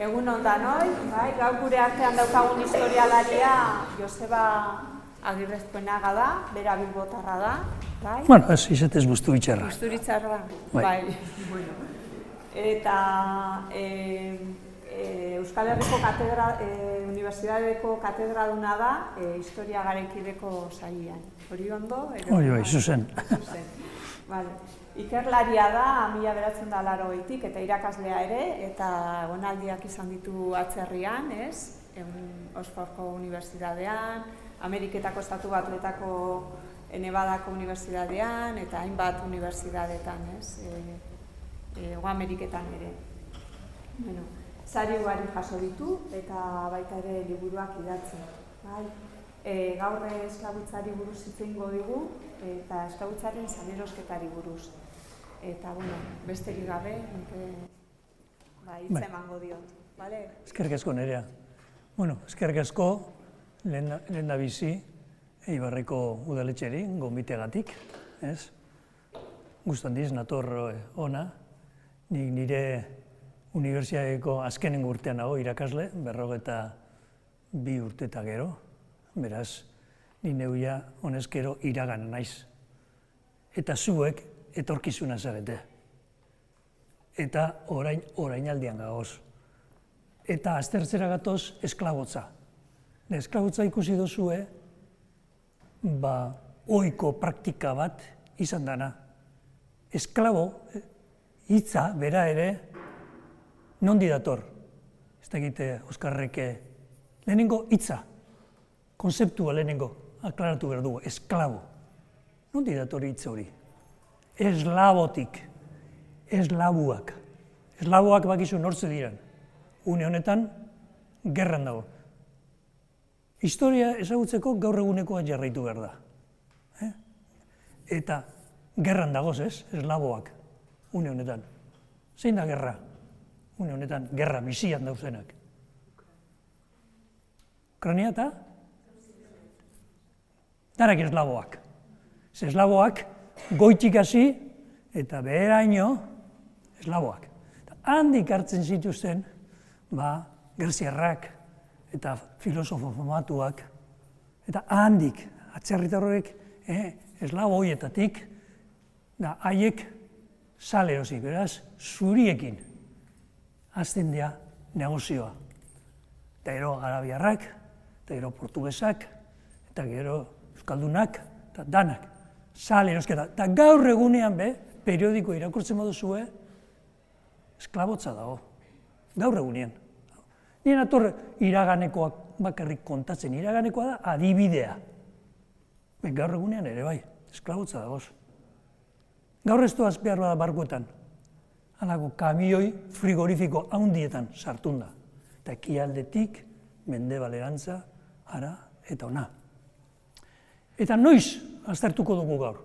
Egun ondan hoi, gaur gure artean daukagun historialaria Joseba Agirrezkoenaga da, bera Bilbotarra da, bai? Bueno, ez izetez Busturitxarra. Busturitxarra, bai. Bueno. Eta Euskal Herriko Unibertsitateko katedraduna da historia garaikideko sailean. Hori ondo? Bai, zuzen. Vale. Ikerlaria da, 1980tik eta irakaslea ere, eta egonaldiak izan ditu atzerrian, ez? Oxfordko Unibertsitatean, Ameriketako Estatu Batuetako Nevadako Unibertsitatean, eta hainbat unibertsitateetan, ez? Hego Ameriketan ere. Bueno, sari ugari jaso ditu, eta baita ere liburuak idatzi. Gaur esklabutzari buruz hitz egingo digu, eta esklabutzaren salerosketari buruz. Eta, bueno, besterik gabe, hitz emango diot, bale? Eskerrik asko Nerea. Bueno, eskerrik asko lehen da bizi Eibarreko udaletxeri, gonbiteagatik, ez? Gustu handiz, nator ona, nik nire unibertsitateko azkenengo urtean nago irakasle, 42 urte eta gero, beraz, ni neuia honezkero iragana naiz. Eta zuek etorkizuna zarete. Eta orainaldian gagoz. Eta aztertzera gatoz esklabotza. Esklabotza ikusi duzue, ohiko praktika bat izan dana. Esklabo, hitza, bera ere, nondi dator? Ez dakite, Oskarreke, lehenengo hitza, konzeptua lehenengo, aklaratu behar dugu, esklabo. Nondi dator hitz hori? Eslabotik, eslabuak. Eslabuak bakizu nortze diren. Une honetan, gerran dago. Historia ezagutzeko gaur egunekoa jarraitu behar da. Eta gerran dagoz ez, eslaboak, une honetan. Zein da gerra? Une honetan, gerra bizian dauzenak. Ukraina eta? Darak eslaboak. Eslaboak goitik hasi eta beheraino eslaboak. Handik hartzen zituzten, gerziarrak eta filosofo famatuak, eta handik, atzerritar horrek, eslabo horietatik, haiek salerosi, beraz, zuriekin hasten dira negozioa. Eta gero arabiarrak, eta gero portugesak, eta gero euskaldunak, eta danak. Salerosketa. Eta gaur egunean periodiko irakurtzen baduzue, esklabotza dago. Gaur egunean. Nien ator iraganekoak bakarrik kontatzen, iraganekoa da adibidea. Gaur egunean ere bai, esklabotza dagoz. Gaur ez doaz behar bada barkuetan. Halako kamioi frigorifiko handietan sartun da. Eta ekialdetik, mendebalerantza, ara eta ona. Eta noiz aztertuko dugu gaur?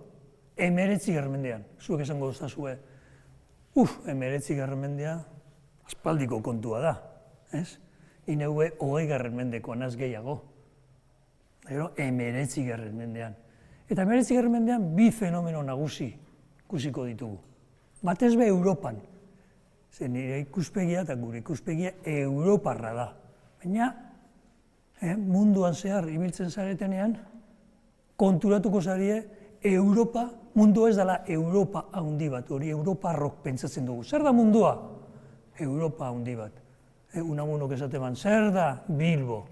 19. mendean, zuek esango duzazue, 19. mendea aspaldiko kontua da, ez? Ineue 20. mendekoan az gehiago. Gero, 19. mendean. Eta 19. mendean bi fenomeno nagusi ikusiko ditugu. Batez be Europan. Zer nire ikuspegia eta gure ikuspegia Europarra da. Baina, munduan zehar ibiltzen zaretenean, konturatuko zarie, Europa, mundua ez dela Europa handi bat, hori Europarrok pentsatzen dugu. Zer da mundua? Europa handi bat. Unamunok esateman, zer da Bilbo?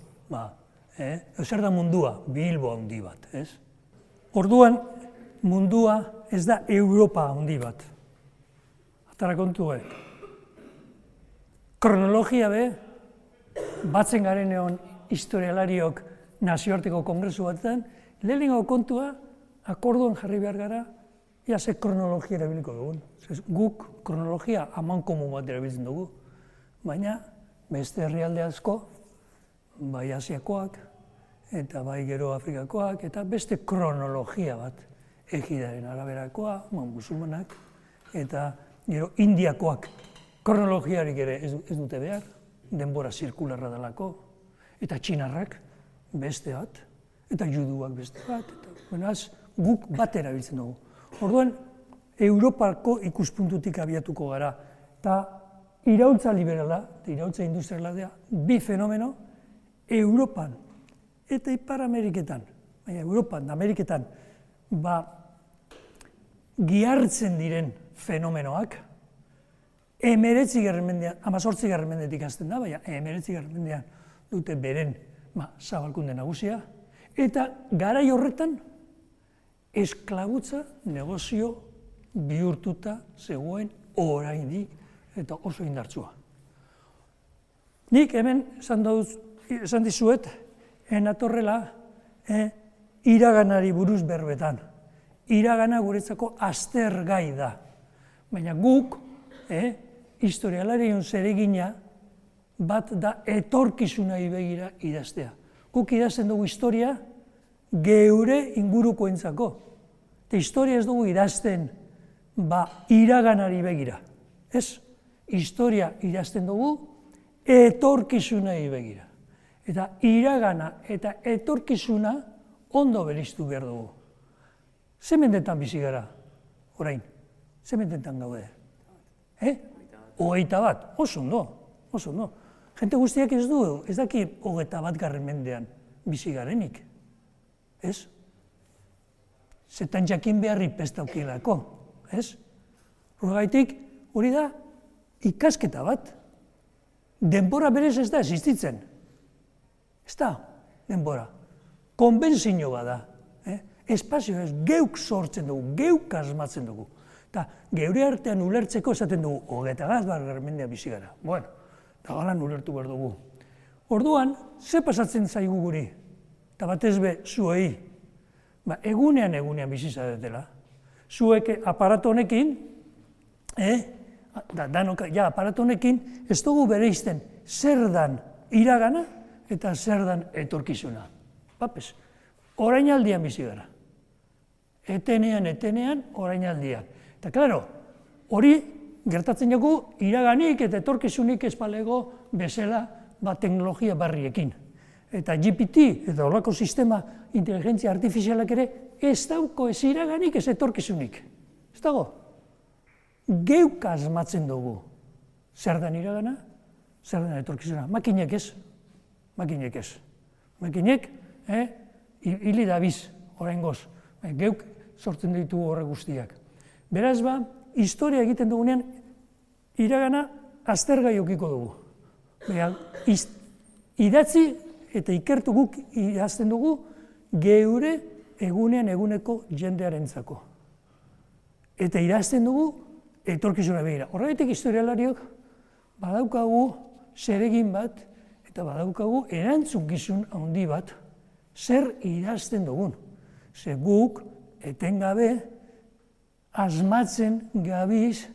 Zer da mundua? Bilbo handi bat, ez? Orduan, mundua ez da Europa handi bat. Atara kontue. Kronologia batzen garen egon historialariok nazioarteko kongresu batetan, lehenengo kontua, akorduan jarri behar gara, ze kronologia erabiliko dugun. Guk kronologia amankomun bat erabiltzen dugu, baina beste herrialde asko, bai Asiakoak, eta bai gero Afrikakoak, eta beste kronologia bat, egidaren araberakoa, musulmanak, eta gero Indiakoak. Kronologiarik ere ez dute behar, denbora zirkularra delako, eta txinarrak beste bat, eta juduak beste bat, eta guk bat erabiltzen dugu. Orduan, Europako ikuspuntutik abiatuko gara, eta iraultza liberala eta iraultza industriala dira bi fenomeno Europan eta Ipar Ameriketan, baina Europan, Ameriketan, gihartzen diren fenomenoak, 19. mendean, 18. mendetik hasten da, baina 19. mendean dute beren zabalkunde nagusia, eta garai horretan esklabutza negozio bihurtuta zegoen oraindik eta oso indartsua. Nik hemen esan dizuet, natorrela iraganari buruz berbetan. Iragana guretzako aztergai da. Baina guk, historialarien zeregina bat da etorkizunari begira idaztea. Guk idazten dugu historia geure ingurukoentzako. Eta historia ez dugu idazten iraganari begira. Ez, historia idazten dugu etorkizunari begira. Eta iragana eta etorkizuna ondo beriztu behar dugu. Ze mendetan bizi gara, orain? Ze mendetan gaude? 21, oso ondo, oso ondo. Jente guztiak ez daki 21. mendean bizi garenik. Ez? Zetan jakin beharri pestaukielako, ez? Horregaitik, hori da ikasketa bat. Denbora berez ez da existitzen. Ez da, denbora. Konbentzio bat da. Espazio ez, geuk sortzen dugu, geuk asmatzen dugu. Eta geure artean ulertzeko esaten dugu, 21. mendean bizi gara. Bueno, eta galan ulertu behar dugu. Orduan, ze pasatzen zaigu guri? Eta batez be, zuei, egunean bizi zaretela. Zuek aparatu honekin, aparatu honekin, ez dugu bereizten zer dan iragana eta zer dan etorkizuna. Bapes, orainaldian bizi gara. Etenean, orainaldian. Eta, klaro, hori gertatzen dugu iraganik eta etorkizunik ez balego bezala teknologia barriekin. Eta GPT, eta horrelako sistema inteligentzia artifizialak ere, ez dauko ez iraganik ez etorkizunik. Ez dago? Geuk asmatzen dugu. Zer dan iragana, zer dan etorkizuna. Makinek ez. Makinek, hili dabiz, oraingoz. Geuk sortzen ditu horre guztiak. Beraz historia egiten dugunean, iragana aztergai okiko dugu. Idatzi eta ikertu guk idazten dugu geure egunean eguneko jendearentzako. Eta idazten dugu etorkizuna begira. Horregatik historialariok badaukagu zeregin bat eta badaukagu erantzukizun handi bat zer idazten dugun. Ze guk etengabe asmatzen gabiz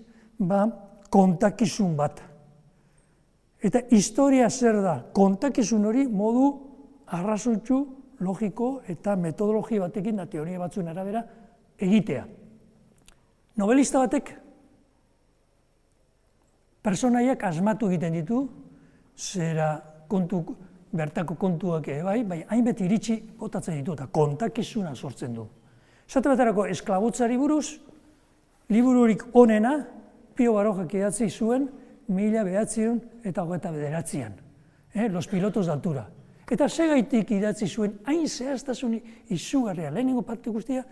kontakizun bat. Eta historia zer da? Kontakizun hori modu arrazoitsu, logiko eta metodologia batekin da teoria batzuen arabera egitea. Nobelista batek personaiak asmatu egiten ditu, zera bertako kontuak bai, hainbet iritsi botatzen ditu eta kontakizuna sortzen du. Esate baterako esklabotzari buruz, libururik onena, Pio Barojak idatzi zuen 1929an, Los pilotos de altura. Eta segaitik idatzi zuen hain zehaztasun izugarria, lehenengo parte guztia,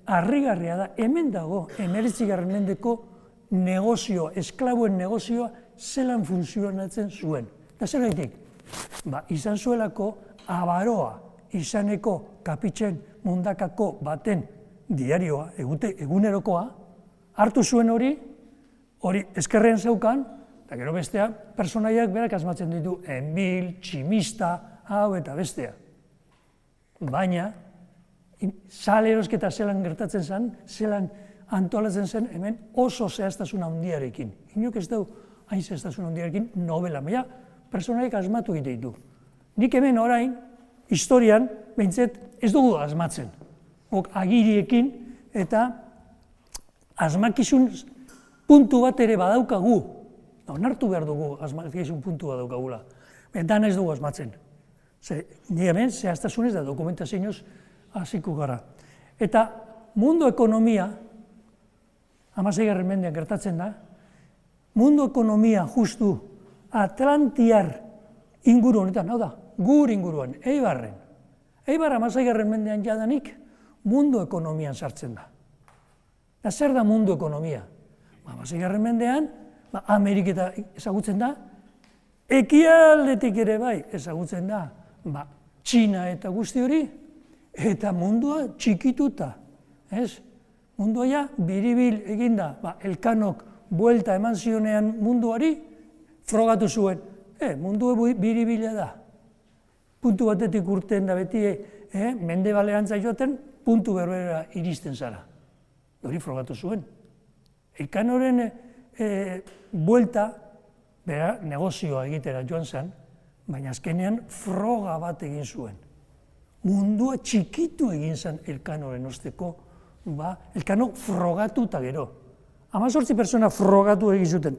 harrigarria da, hemen dago, 19. mendeko negozio, esklabuen negozioa, zelan funtzionatzen zuen. Eta segaitik, izan zuelako Abaroa izaneko kapitzen mundakako baten diarioa, egunerokoa, hartu zuen hori eskerrean zeukan, eta gero bestea, personaiak berak asmatzen ditu, enbil, tximista, hau eta bestea. Baina, salerosketa zelan gertatzen zen, zelan antolatzen zen, hemen oso zehaztasun handiarekin. Inok ez du hain zehaztasun handiarekin novela, baina personaiak asmatu egite ditu. Nik hemen orain, historian, behintzet, ez dugu asmatzen. Agiriekin eta asmakizun puntu bat ere badaukagu. Onartu behar dugu asmakizun puntu bat daukagula. Dan ez dugu asmatzen. Ni hemen zehaztasunez da dokumentazioz hasiko gara. Eta mundu ekonomia, 16. mendean gertatzen da, mundu ekonomia justu Atlantiar inguru honetan, hau da, gur inguruan, Eibarren. Eibar 16. mendean jadanik mundu ekonomian sartzen da. Eta zer da mundu ekonomia? 16. mendean, Ameriketa ezagutzen da, ekialdetik ere bai ezagutzen da, Txina eta guzti hori, eta mundua txikituta. Mundua ja biribil eginda, Elkanok buelta eman zionean munduari, frogatu zuen, mundua biribila da. Puntu batetik urten da beti, mendebalerantza joaten, puntu berbera iristen zara. Hori frogatu zuen. Elkanoren buelta, bera, negozioa egitera joan zen, baina azkenean froga bat egin zuen. Mundua txikitu egin zen Elkanoren osteko, Elkanok frogatu eta gero. 18 pertsona frogatu egin zuten.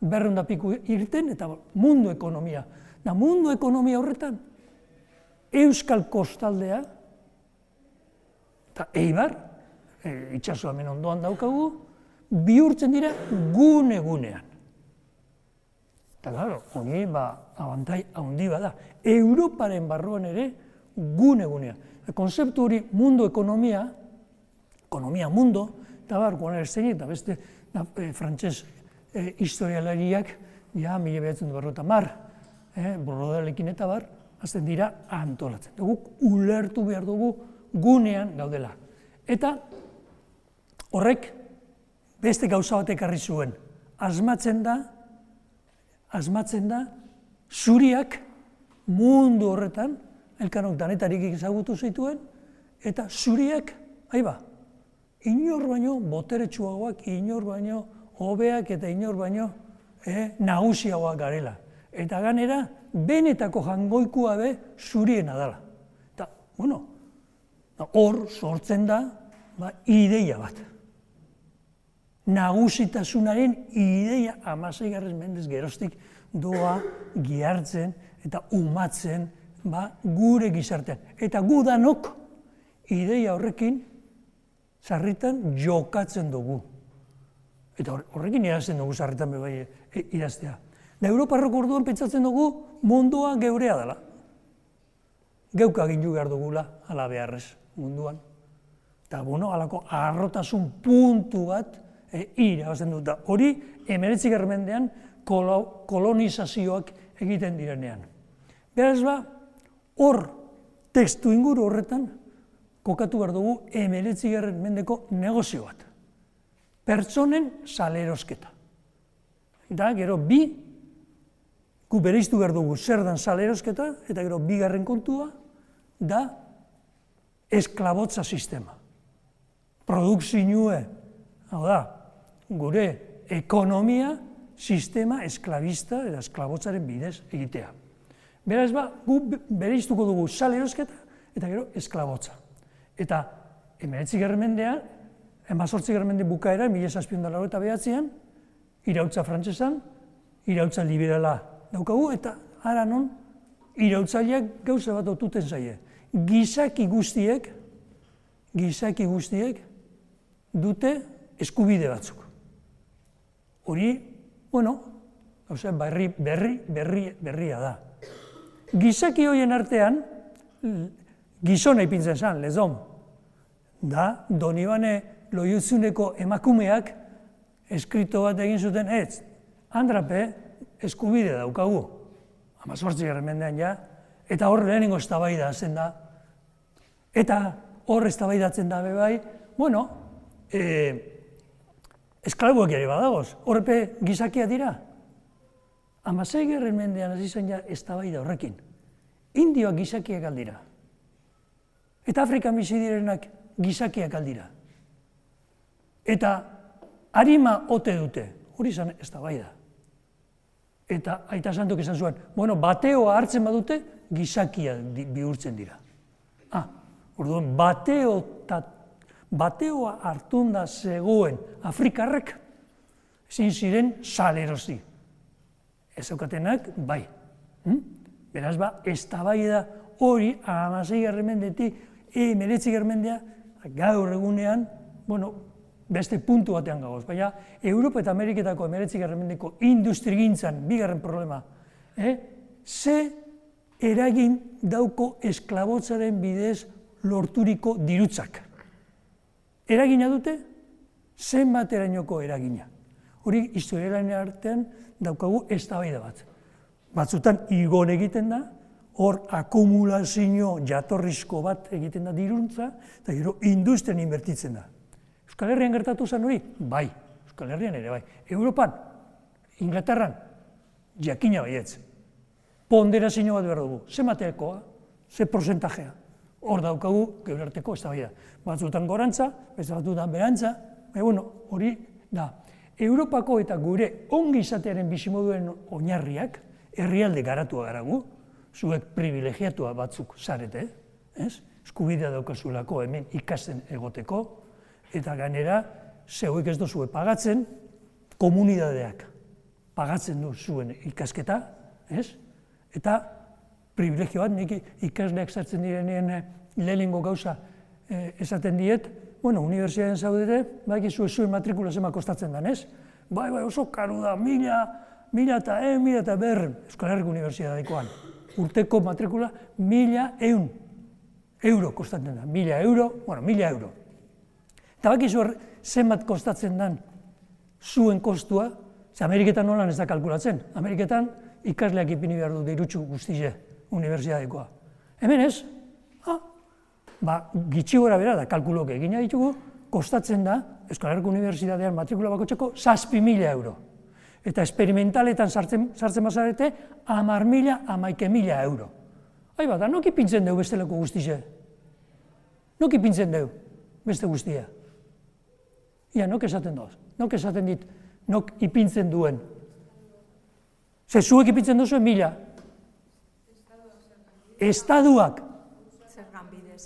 200 piku irten eta mundu ekonomia. Da mundu ekonomia horretan, Euskal Kostaldea, eta Eibar, itxasua hemen ondoan daukagu, bihurtzen dira gune-gunean. Eta claro, hori abantai handi bada. Europaren barruan ere gune-gunean. Konzeptu hori mundu ekonomia mundo, eta Guanar Esteinek eta beste frantses historialariak, ja, 1940, Brodelekin eta azten dira antolatzen. Guk ulertu behar dugu gunean gaudela. Eta horrek beste gauza bat ekarri zuen. Asmatzen da, zuriak mundu horretan, Elkanok danetarik ezagutu zituen, eta zuriak, inor baino boteretsuagoak, inor baino hobeak eta inor baino nagusiagoak garela. Eta ganera, benetako jangoikua be zuriena dela. Eta, hor sortzen da ideia bat. Nagusitasunaren ideia 16. mendez geroztik doa gihartzen eta umatzen gure gizartean. Eta gu danok ideia horrekin sarritan jokatzen dugu. Eta horrekin idazten dugu sarritan bebai idaztea. Da Europarrok orduan pentsatzen dugu mundua geurea dela. Geuk agindu behar dugula, ala beharrez munduan. Eta, alako arrotasun puntu bat irabazten dut. Hori, 19. mendean kolonizazioak egiten direnean. Beraz hor, testu inguru horretan, kokatu behar dugu 19. mendeko negozio bat. Pertsonen salerosketa. Eta gero gu bereiztu behar dugu zer dan salerosketa, eta gero bigarren kontua da esklabotza sistema. Produkzinue, hau da, gure ekonomia sistema esklabista eta esklabotzaren bidez egitea. Beraz gu bereiztuko dugu salerosketa eta gero esklabotza. Eta 19. mendean, 18. mende bukaera, 1789an, iraultza frantsesan, iraultza liberala daukagu, eta ara non, iraultzaileak gauza bat otuten zaie. Gizaki guztiek dute eskubide batzuk. Hori, gauza berria da. Gizaki horien artean, gizona ipintzen zen, lezom, da Donibane Loiuzuneko emakumeak eskrito bat egin zuten, Andrape eskubide daukagu, 18. mendean ja, eta hor lehenengo eztabaida zen da, eta hor eztabaidatzen da bebai, esklabuak ere badagoz, horrepe gizakia dira. 16. mendean hasi zen ja eztabaida horrekin. Indioak gizakiak aldira. Eta Afrikan bizi direnak gizakiak aldira. Eta arima ote dute, hori zen eztabaida. Eta Aita Santok esan zuen, bateoa hartzen badute, gizakia bihurtzen dira. Orduan, bateoa hartunda zegoen Afrikarrek, ezin ziren salerosi. Ez eukatenak, bai. Beraz, eztabaida hori, 16. mendetik, 19. mendea, gaur egunean, beste puntu batean gagoz, baina Europa eta Ameriketako 19. mendeko industrigintzan, bigarren problema, ze eragin dauko esklabotzaren bidez lorturiko dirutzak. Eragina dute, zenbaterainoko eragina. Hori historiaren artean daukagu eztabaida bat. Batzutan igon egiten da, hor akumulazio jatorrizko bat egiten da diruntza, eta gero industrian inbertitzen da. Euskal Herrian gertatu zen hori? Bai, Euskal Herrian ere bai. Europan, Inglaterran, jakina baietz. Ponderazio bat behar dugu. Ze matekoa, ze porzentajea. Hor daukagu, geure arteko eztabaida. Batzutan gorantza, beste batzutan berantza, hori da. Europako eta gure ongi izatearen bizimoduen oinarriak, herrialde garatua garagu, zuek privilegiatua batzuk zarete, eskubidea daukazulako hemen ikasten egoteko, eta gainera, zeuek ez duzue pagatzen, komunidadeak pagatzen du zuen ikasketa, eta privilegio bat, nik ikasleak sartzen direnean lehenengo gauza esaten diet, unibertsitatean zaudete, bakizu zuen matrikula zema kostatzen den, ez? Bai, oso karu da, 1.000 eta 100 Euskal Herriko Unibertsitatekoan. Urteko matrikula 1.100 euro kostatzen da, 1.000 euro. Eta bakizu zenbat kostatzen den zuen kostua, ze Ameriketan nolan ez da kalkulatzen. Ameriketan ikasleak ipini behar du dirutsu guztize unibertsitatekoa. Hemen ez, gitxi gora bera da, kalkulok egina ditugu, kostatzen da, Euskal Herriko Unibertsitatean matrikula bakoitzeko 7.000 euro. Eta esperimentaletan sartzen bazarete, 10.000, 11.000 euro. Haiba, da, nok ipintzen dugu besteleko guztize? Nok ipintzen dugu beste guztia? Ia, nok esaten doaz? Nok esaten dit, nok ipintzen duen? Ze zuek ipintzen duzuen 1.000? Estaduak.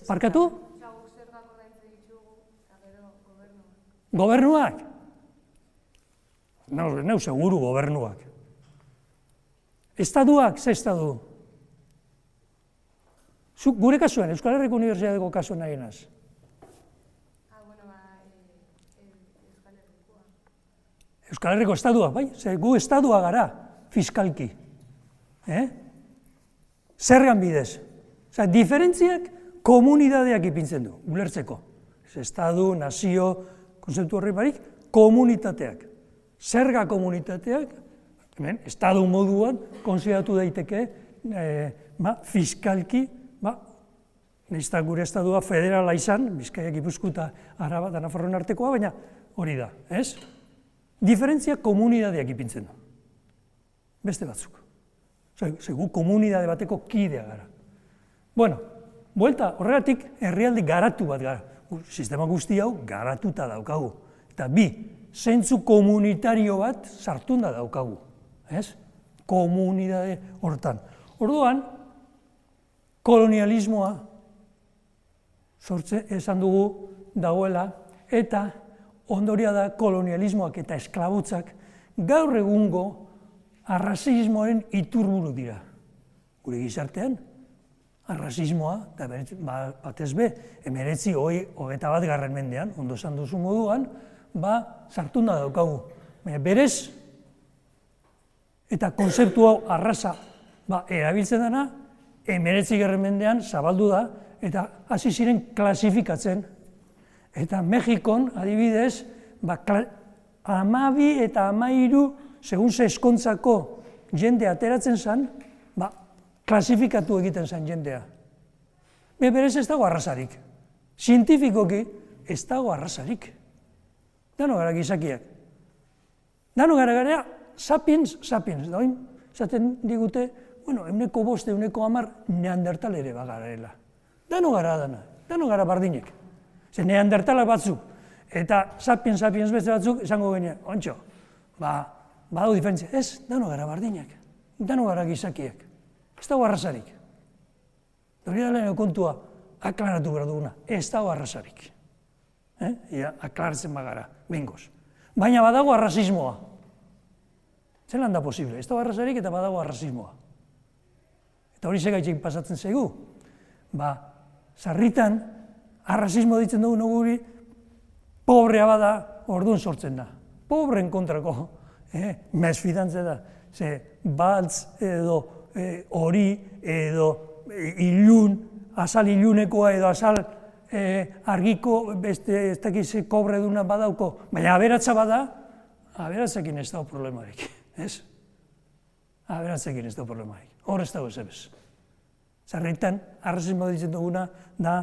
Parkatu? Gobernuak? Neu seguru gobernuak. Estaduak, ze estadu? Gure kasuan, Euskal Herriko Unibertsitateko kasuan nahi naz. Euskal Herriko estadua, bai? Gu estadua gara, fiskalki. Zergan bidez. Diferentziak komunidadeak ipintzen du, ulertzeko. Estadu, nazio, konzeptu horri barik, komunitateak. Zerga komunitateak, estadu moduan, konsideratu daiteke, fiskalki, nahizta gure estadua federala izan, Bizkaia, Gipuzkoa eta Araba eta Nafarroan artekoa, baina hori da, ez? Diferentzia komunidadeak ipintzen du. Beste batzuk. Zegu komunidade bateko kidea gara. Bueno, buelta, horregatik herrialde garatu bat gara. Sistema guzti hau garatuta daukagu. Eta bi, zentzu komunitario bat sartunda daukagu. Komunidade hortan. Orduan, kolonialismoa esan dugu dagoela, eta ondoria da kolonialismoak eta esklabotzak gaur egungo arrazismoaren iturburu dira. Gure gizartean, arrazismoa, batez be, 1921. Mendean, ondo esan duzu moduan, sartunda daukagu. Berez, eta konzeptu hau arraza erabiltzen dena, 19. mendean zabaldu da, eta hasi ziren klasifikatzen. Eta Mexikon, adibidez, 12 eta 13, segun ze eskontzako jende ateratzen zen, klasifikatu egiten zen jendea. Berez ez dago arrazarik. Zientifikoki ez dago arrazarik. Dano gara gizakiak. Dano gara sapiens, doin, zaten digute, euneko 5, euneko 10 neandertal ere bagarela. Dano gara bardinek. Ze neandertalak batzuk, eta sapiens beste batzuk, esango gene, ontxo, badau diferentzia. Ez, dano gara bardinak, dano gara gizakiak. Ez dago arrazarik. Hori da lehenko kontua aklaratu behar duguna. Ez dago arrazarik. Aklaratzen bagara, bengoz. Baina badago arrazismoa. Zelan da posible? Ez dago arrazarik eta badago arrazismoa. Eta hori segaitxik pasatzen zaigu. Sarritan, arrazismo ditzen dugu guri pobrea bada, orduan sortzen da. Pobreen kontrako mesfidantza da. Ze baltz edo hori edo ilun, azal ilunekoa edo azal argiko beste ez dakiz kobre duna badauko, baina aberatsa bada, aberatzekin ez dago problemarik, ez? Aberatzekin ez dago problemarik, hor ez dago ez ebez. Zerretan, arrazismo ditzen duguna da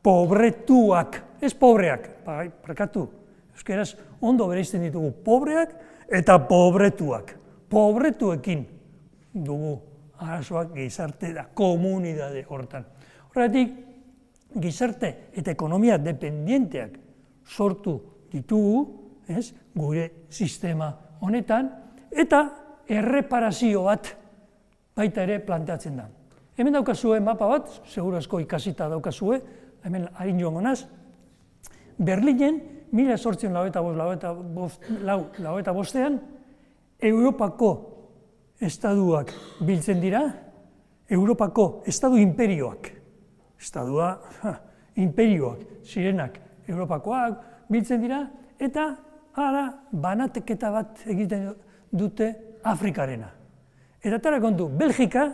pobretuak, ez pobreak, parkatu, euskeraz ondo bereizten ditugu pobreak eta pobretuak. Pobretuekin dugu arazoak gizarte da komunidade horretan. Horregatik, gizarte eta ekonomia dependienteak sortu ditugu, gure sistema honetan, eta erreparazio bat baita ere planteatzen da. Hemen daukazue mapa bat, seguru asko ikasita daukazue, hemen harin joango naz, Berlinen, 1895 Europako estaduak biltzen dira, Europako estadu imperioak. Estadua, imperioak, zirenak, Europakoak biltzen dira, eta ara banateketa bat egiten dute Afrikarena. Eta tara kontu, Belgika,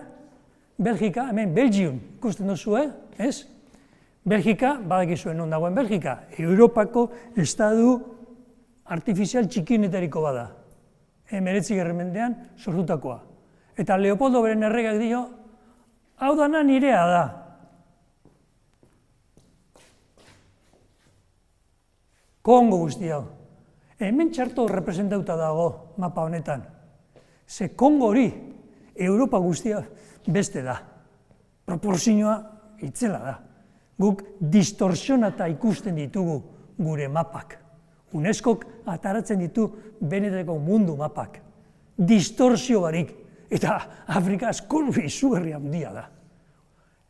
hemen Belgium, ikusten duzue, ez? Belgika, badakizuen non dagoen Belgika, Europako estadu artifizial txikienetariko bada. 19. mendean sortutakoa. Eta Leopoldo beren erregak dio, hau dana nirea da. Kongo guzti hau. Hemen txarto representauta dago mapa honetan. Ze Kongo hori, Europa guztia beste da. Proporzioa itzela da. Guk distorsionata ikusten ditugu gure mapak. UNESCOk ataratzen ditu benetako mundu mapak. Distorsio barik. Eta Afrika askon izugarri handia da.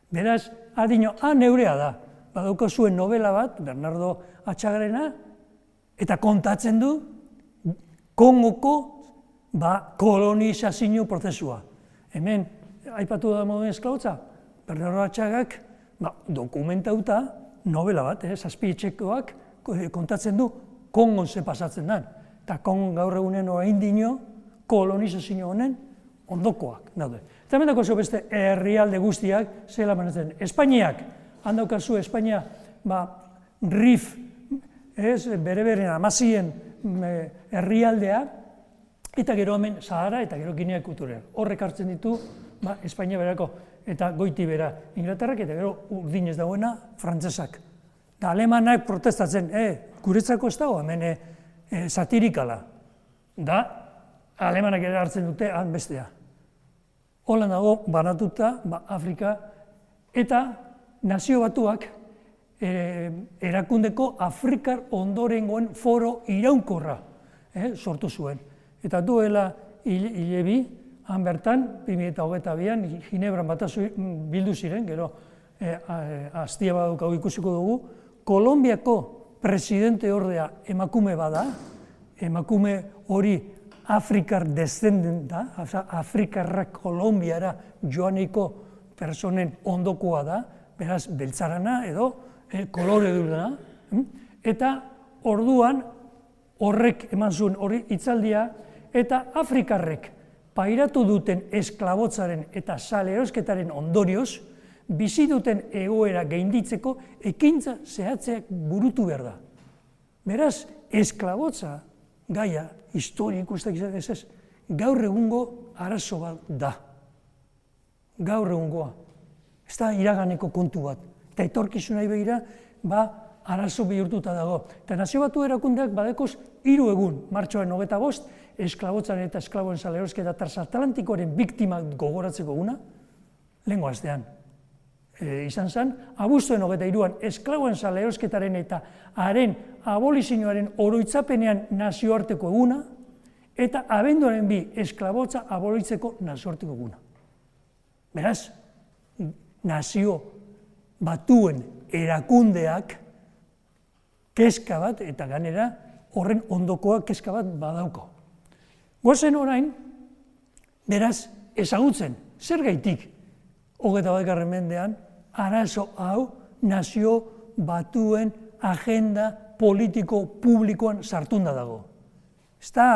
Beraz, adino, neurea da. Badauko zuen novela bat, Bernardo Atxagarena, eta kontatzen du Kongoko kolonizazio prozesua. Hemen, aipatu da moduen esklautza, Bernardo Atxagak dokumentauta novela bat, zazpietxekoak kontatzen du Kongon ze pasatzen den. Eta Kongon gaur egunen oraindino kolonizazio honen ondokoak daude. Eta hemen daukazu beste herrialde guztiak zela manatzen. Espainiak, handaukazu Espainia, Rif, bere-beren amazien herrialdea, eta gero hemen Sahara eta gero Ginea Ekuatoreal. Horrek hartzen ditu Espainia berako eta goiti bera Inglaterrak eta gero urdinez dagoena frantsesak. Da alemanak protestatzen, guretzako ez dago hemen satirikala. Da, alemanak ere hartzen dute han bestea. Holan dago banatuta Afrika eta nazio batuak erakundeko Afrikar ondorengoen foro iraunkorra sortu zuen. Eta duela hilebi, han bertan, 2022an, Ginebran bildu ziren, gero aztia badaukagu ikusiko dugu, Kolonbiako presidente ordea emakume bada, emakume hori Afrikar descendenta, Afrikarrak Kolonbiara joaneiko personen ondokoa da, beraz, beltzarana edo kolore dudana, eta orduan horrek eman zuen hori hitzaldia, eta Afrikarrek pairatu duten esklabotzaren eta salerosketaren ondorioz, bizi duten egoera gainditzeko ekintza zehatzeak burutu behar da. Beraz, esklabotza gaia, historia ikustak izan ez, gaur egungo arazo bat da. Gaur egungoa. Ez da iraganeko kontu bat. Eta etorkizunari begira, arazo bihurtuta dago. Eta Nazio Batu erakundeak badekoz 3 egun, martxoaren 25, esklabotzaren eta esklaboen salerosketa transatlantikoaren biktimak gogoratzeko eguna, lehengo astean. Izan zen, abuztuen 23an esklaboen salerosketaren eta haren abolizioaren oroitzapenean nazioarteko eguna, eta abenduaren 2 esklabotza abolitzeko nazioarteko eguna. Beraz, Nazio Batuen erakundeak kezka bat, eta ganera horren ondokoa kezka bat badauko. Goazen orain, beraz, ezagutzen, zer gaitik, 21. mendean, arazo hau Nazio Batuen agenda politiko publikoan sartunda dago. Ez da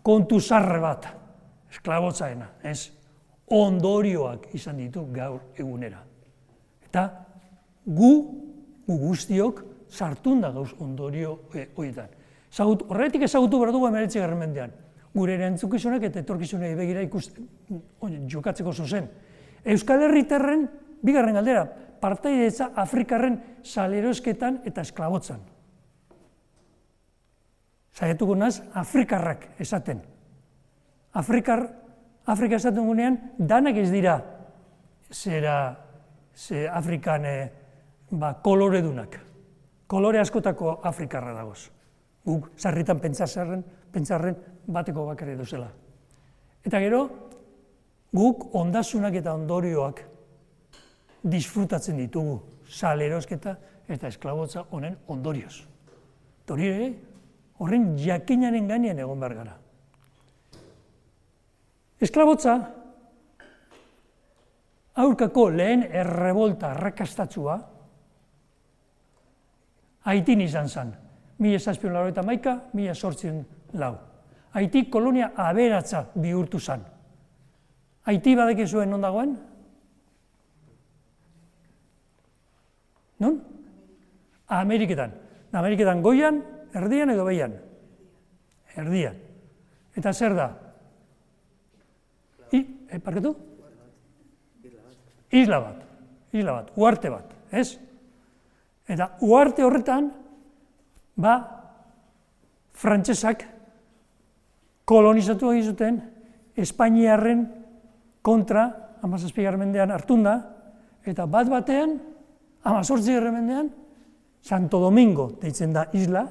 kontu zarre bat, esklabotzaena, ez? Ondorioak izan ditu gaur egunera. Eta gu guztiok sartunda gauz ondorio horietan. Horretik ezagutu behar dugu 19. mendean. Gure erantzukizunak eta etorkizunei begira jokatzeko zuzen. Euskal Herritarren, bigarren galdera, partaidetza Afrikarren salerosketan eta esklabotzan. Saiatuko naz, Afrikarrak esaten. Afrika esaten gunean, danak ez dira Afrikan koloredunak. Kolore askotako Afrikarra dagoz. Guk sarritan pentsarren bateko bakarri duzela. Eta gero, guk ondasunak eta ondorioak disfrutatzen ditugu salerosketa eta esklabotza honen ondorioz. Horren jakinaren gainean egon behar gara. Esklabotza, aurkako lehen errebolta arrakastatsua Haitin izan zen, 1791, 1804. Haiti kolonia aberatsa bihurtu zen. Haiti badakizuen non dagoen? Non? Ameriketan. Ameriketan goian, erdian edo behian? Erdian. Eta zer da? Parketu? Isla bat, uarte bat, ez? Eta uarte horretan, frantsesak kolonizatu egin zuten Espainiarren kontra, 17. mendean hartunda, eta batean, 18. mendean, Santo Domingo deitzen da isla,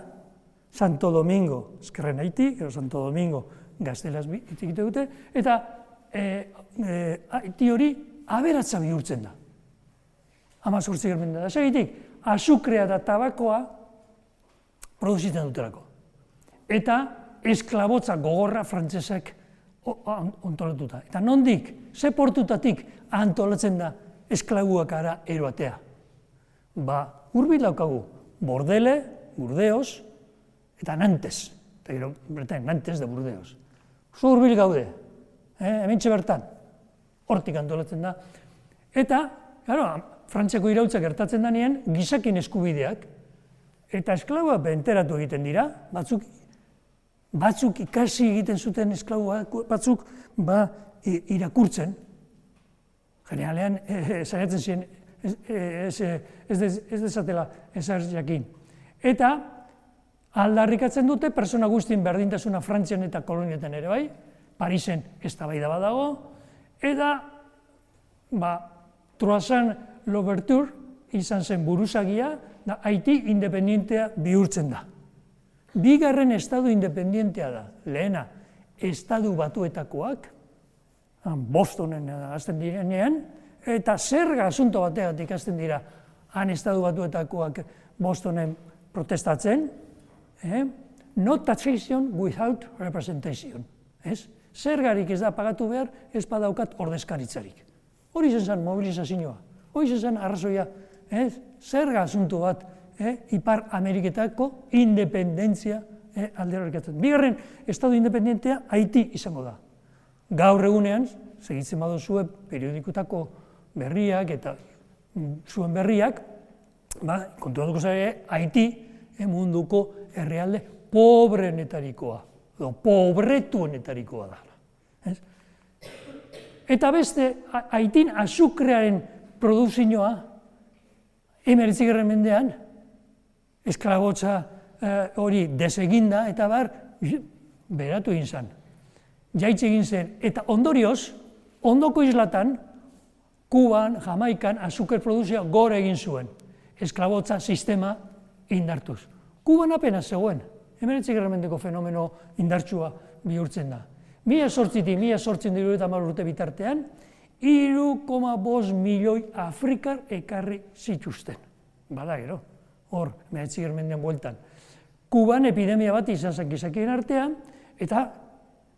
Santo Domingo ezkerren Haiti, edo Santo Domingo gaztelaz hitz egite dute, eta Haiti hori aberatsa bihurtzen da. 18. mendean. Segitik, azukrea da tabakoa produzitzen dutelako. Eta esklabotza gogorra frantsesak antolatuta. Eta nondik, ze portutatik antolatzen da esklabuak ara eroatea? Hurbil daukagu, Bordele, Burdeos, eta Nantes. Eta gero, Nantes de Burdeos. Oso hurbil gaude, hementxe bertan, hortik antolatzen da. Eta, Frantziako iraultza gertatzen denean, gizakin eskubideak, eta esklabuak enteratu egiten dira, batzuk ikasi egiten zuten esklabuak, batzuk irakurtzen. Generalean, saiatzen ziren, ez dezatela ezer jakin. Eta aldarrikatzen dute persona guztien berdintasuna Frantzian eta kolonietan ere bai, Parisen eztabaida bat dago, eta Troasan Louverture izan zen buruzagia, da Haiti independentea bihurtzen da. Bigarren estadu independentea da, lehena, estadu batuetakoak, Bostonen hasten direnean, eta zerga asunto bategatik hasten dira, han estadu batuetakoak Bostonen protestatzen, no taxation without representation. Zergarik ez da pagatu behar, ez badaukat ordezkaritzarik. Hori zen mobilizazioa, hori zen arrazoia, zerga asunto bat Ipar Ameriketako independentzia alde horrekatzen. Bigarren, estadu independentea Haiti izango da. Gaur egunean, segitzen baduzue periodikutako berriak eta zuen berriak, konturatuko zare, Haiti munduko herrialde pobreenetarikoa, edo pobretuenetarikoa da. Eta beste, Haitin azukrearen produzioa, 19. mendean, esklabotza hori deseginda, eta beratu egin zen. Jaitsi egin zen, eta ondorioz, ondoko islatan, Kuban, Jamaikan, azuker produzioa gore egin zuen. Esklabotza sistema indartuz. Kuban apenas zegoen, 19. mendeko fenomeno indartsua bihurtzen da. 1830 urte bitartean, 3,5 milioi Afrikar ekarri zituzten. Bada gero, hor, 19. mendean bueltan. Kuban epidemia bat izan zen gizakien artean, eta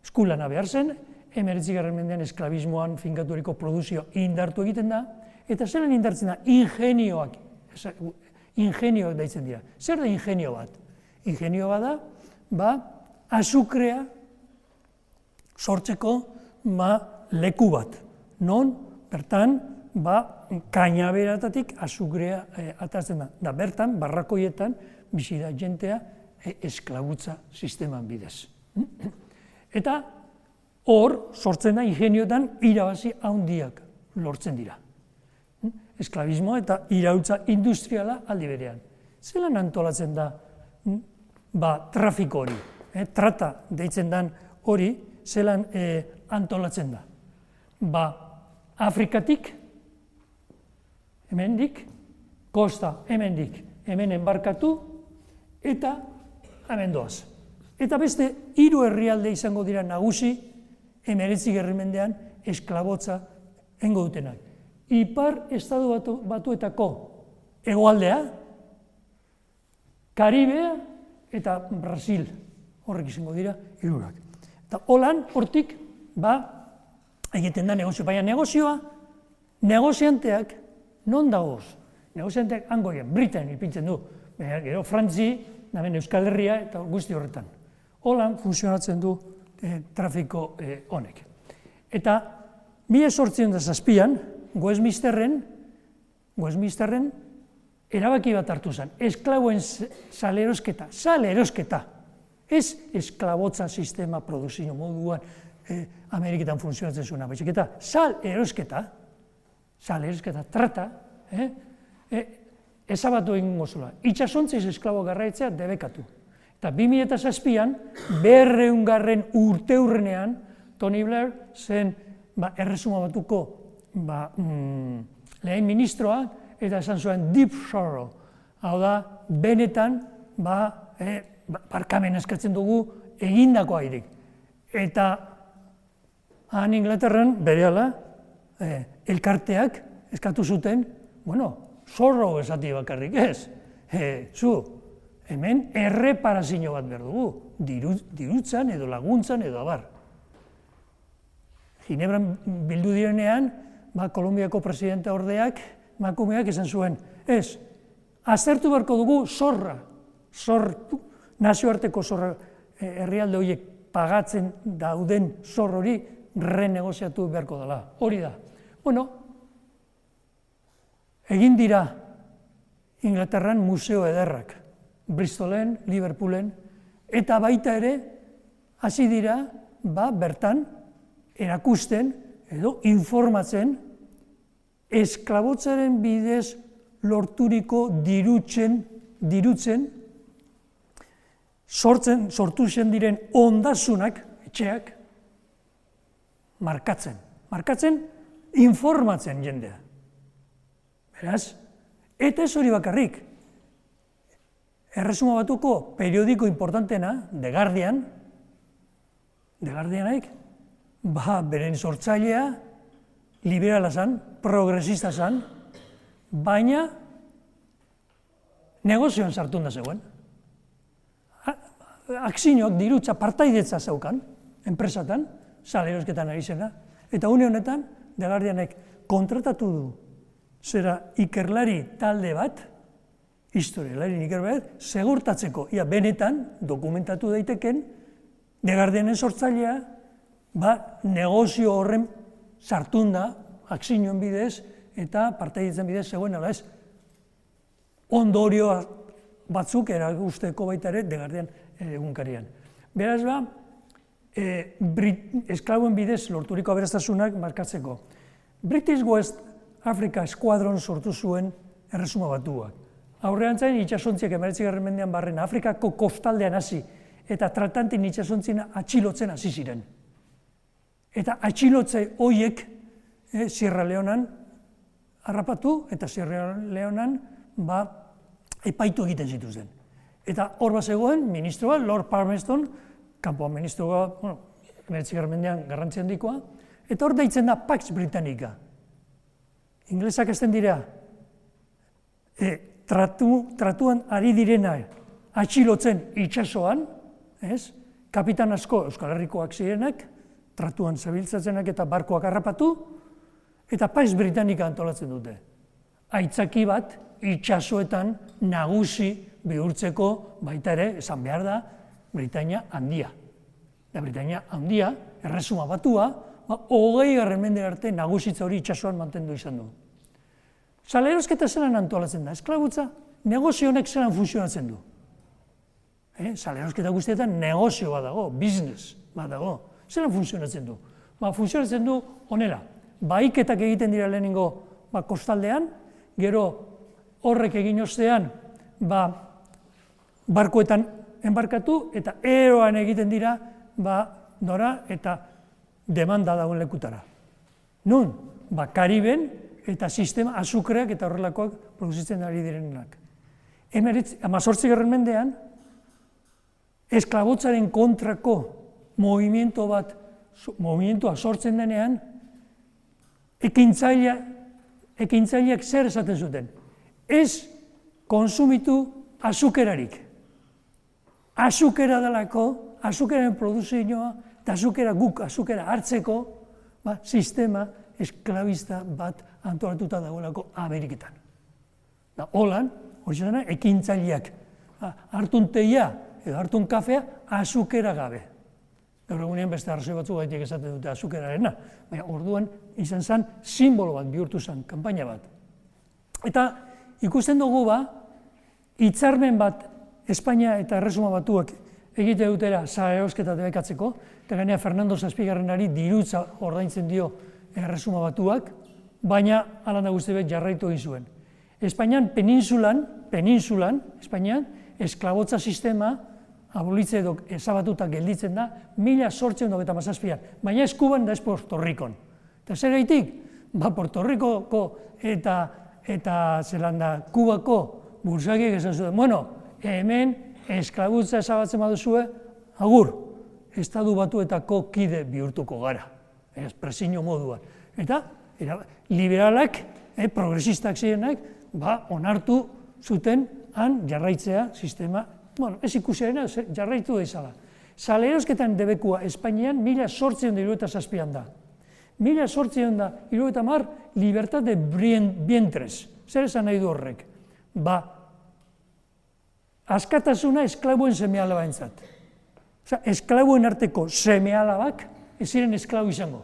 eskulana behar zen, 19. mendean esklabismoan finkaturiko produzio indartu egiten da, eta zelan indartzen da, ingenioak daitzen dira. Zer da ingenio bat? Ingenio bat da, azukrea sortzeko leku bat. Non, bertan, kainaberatatik azukrea atatzen da. Da bertan, barrakoietan, bizi da jentea esklabutza sisteman bidez. Eta hor, sortzen da ingenioetan irabazi handiak lortzen dira. Esklabismoa eta iraultza industriala aldi berean. Zelan antolatzen da trafiko hori? Trata deitzen den hori, zelan antolatzen da? Afrikatik, hemendik, kosta hemendik, hemen enbarkatu, eta hemen doaz. Eta beste 3 herrialde izango dira nagusi, 19. mendean esklabotza engo dutenak. Ipar Estatu Batuetako hegoaldea, Karibea eta Brasil horrek izango dira 3. Eta holan, hortik, egiten da negozio, baina negozianteak non dagoz? Negozianteak hangoien, Britain ipintzen du, gero Frantzi, hemen Euskal Herria eta guzti horretan. Holan funtzionatzen du trafiko honek. Eta 1807an, Westminsterren erabaki bat hartu zen, esklauen salerosketa, ez esklabotza sistema produzio moduan Ameriketan funtzionatzen zuena, baizik eta salerosketa, trata, ezabatu egingo zula. Itxasontziz esklabo garraitzea debekatu. Eta 2007an, 200. urteurrenean, Tony Blair zen Erresuma Batuko lehen ministroa, eta esan zuen deep sorrow. Hau da, benetan, barkamen eskatzen dugu egindako airik. Eta han Inglaterran, berehala, elkarteak eskatu zuten, sorrow esati bakarrik ez. Hemen erreparazio bat behar dugu, dirutzan edo laguntzan edo abar. Ginebran bildu direnean, Kolombiako presidente ordeak, emakumeak esan zuen, ez, aztertu beharko dugu nazioarteko zorra herrialde horiek pagatzen dauden zor hori renegoziatu beharko dela. Hori da. Egin dira Inglaterran museo ederrak, Bristolen, Liverpoolen, eta baita ere, hasi dira, bertan, erakusten edo informatzen esklabotzaren bidez lorturiko dirutzen, sortu zen diren ondasunak, etxeak, markatzen, informatzen jendea. Beraz, eta ez hori bakarrik. Erresuma Batuko periodiko importantena, The Guardianek, beren sortzailea, liberala zan, progresista zan, baina negozioan sartu da zegoen. Akzioak dirutza partaidetza zeukan, enpresatan, salerosketan ari zena, eta une honetan, The Guardianek kontratatu du zera ikerlari talde bat, historialari ikerlari bat, segurtatzeko, benetan dokumentatu daiteken, The Guardianen sortzailea, negozio horren sartun da, akzioen bidez, eta partaidetzen bidez zegoen, ala ez, ondorio batzuk eragusteko baita ere, The Guardian egunkarian. Beraz esklauen bidez lorturiko aberastasunak markatzeko. British West Africa Squadron sortu zuen Erresuma Batuak. Aurrean zain, itxasontziak 19. mendean barrena, Afrikako kostaldean hasi, eta tratantin itxasontzina atxilotzen hasi ziren. Eta atxilotze horiek Sierra Leonan harrapatu, eta Sierra Leonan epaitu egiten zituzten. Eta hor bat zegoen, ministroa, Lord Palmerston, kanpoan ministroa, 19. mendean garrantzi handikoa, eta hor deitzen da Pax Britannica. Inglesak ezten dira, tratuan ari direna atxilotzen itxasoan, kapitan asko Euskal Herrikoak zirenak, tratuan zabiltzatzenak eta barkoak harrapatu, eta Pax Britannica antolatzen dute. aitzaki bat itsasoetan nagusi bihurtzeko baita ere, esan behar da, Britainia handia. Da Britainia handia, Erresuma Batua, 20. mendera arte nagusitza hori itsasoan mantendu izan du. Salerosketa zelan antolatzen da, esklabutza, negozio honek zelan funtzionatzen du. Salerosketa guztietan negozio bat dago, business bat dago, zelan funtzionatzen du. Funtzionatzen du honela, bahiketak egiten dira lehenengo kostaldean, gero horrek egin ostean barkoetan enbarkatu eta eroan egiten dira nora eta demanda dagoen lekutara. Nun, Kariben eta sistema azukreak eta horrelakoak produzitzen ari direnak. 18. mendean, esklabotzaren kontrako movimentua sortzen denean, ekintzaileak zer esaten zuten? Ez konsumitu azukerarik. Azukera delako, azukeraren produzioa, eta azukera hartzeko sistema esklabista bat antolatuta dagoelako Ameriketan. Holan, hori zena, ekintzaileak hartun teia edo hartun kafea azukera gabe. Gaur egunean beste arrazoi batzuk gaitik esaten dute azukerarena, baina orduan izan zen simbolo bat bihurtu zen, kanpaina bat. Eta ikusten dugu hitzarmen bat Espainia eta Erresuma Batuak egite dutera salerosketa debekatzeko, eta gainera Fernando Zazpigarrenari dirutza ordaintzen dio Erresuma Batuak, baina hala da guztiak jarraitu egin zuen. Espainian peninsulan, Espainian, esklabotza sistema abolitze edo ezabatuta gelditzen da 1827an, baina ez Kuban da ez Puerto Ricon. Eta zer gaitik? Puerto Ricoko eta zelanda Kubako bursagiek esan zuen, hemen esklabutza ezabatzen baduzue, agur, Estatu Batuetako kide bihurtuko gara, presio moduan. Eta liberalak, progresistak zirenak, onartu zuten han jarraitzea sistema, ez ikusiarena, jarraitu da izala. Salerosketan debekua Espainian 1877an da. 1870 libertad de vientres. Zer esan nahi du horrek? Askatasuna esklabuen seme-alaba entzat. Esklabuen arteko seme-alabak ez ziren esklabu izango.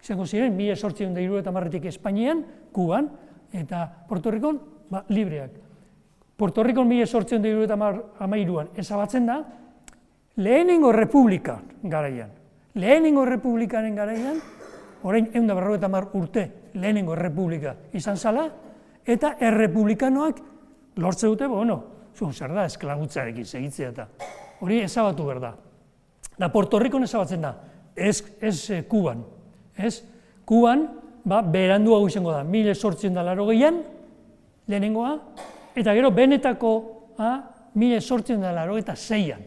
Izango ziren 1870etik Espainian, Kuban eta Puerto Ricon libreak. Puerto Ricon 1873an ezabatzen da lehenengo republikan garaian. Lehenengo republikaren garaian, orain 150 urte lehenengo republika izan zala, eta errepublikanoak lortze dute, zer da, esklabutzarekin segitzea eta hori ezabatu behar da. Da Puerto Ricon ezabatzen da, ez Kuban. Kuban, beranduago izango da, 1880an, lehenengoa, eta gero benetako 1886an.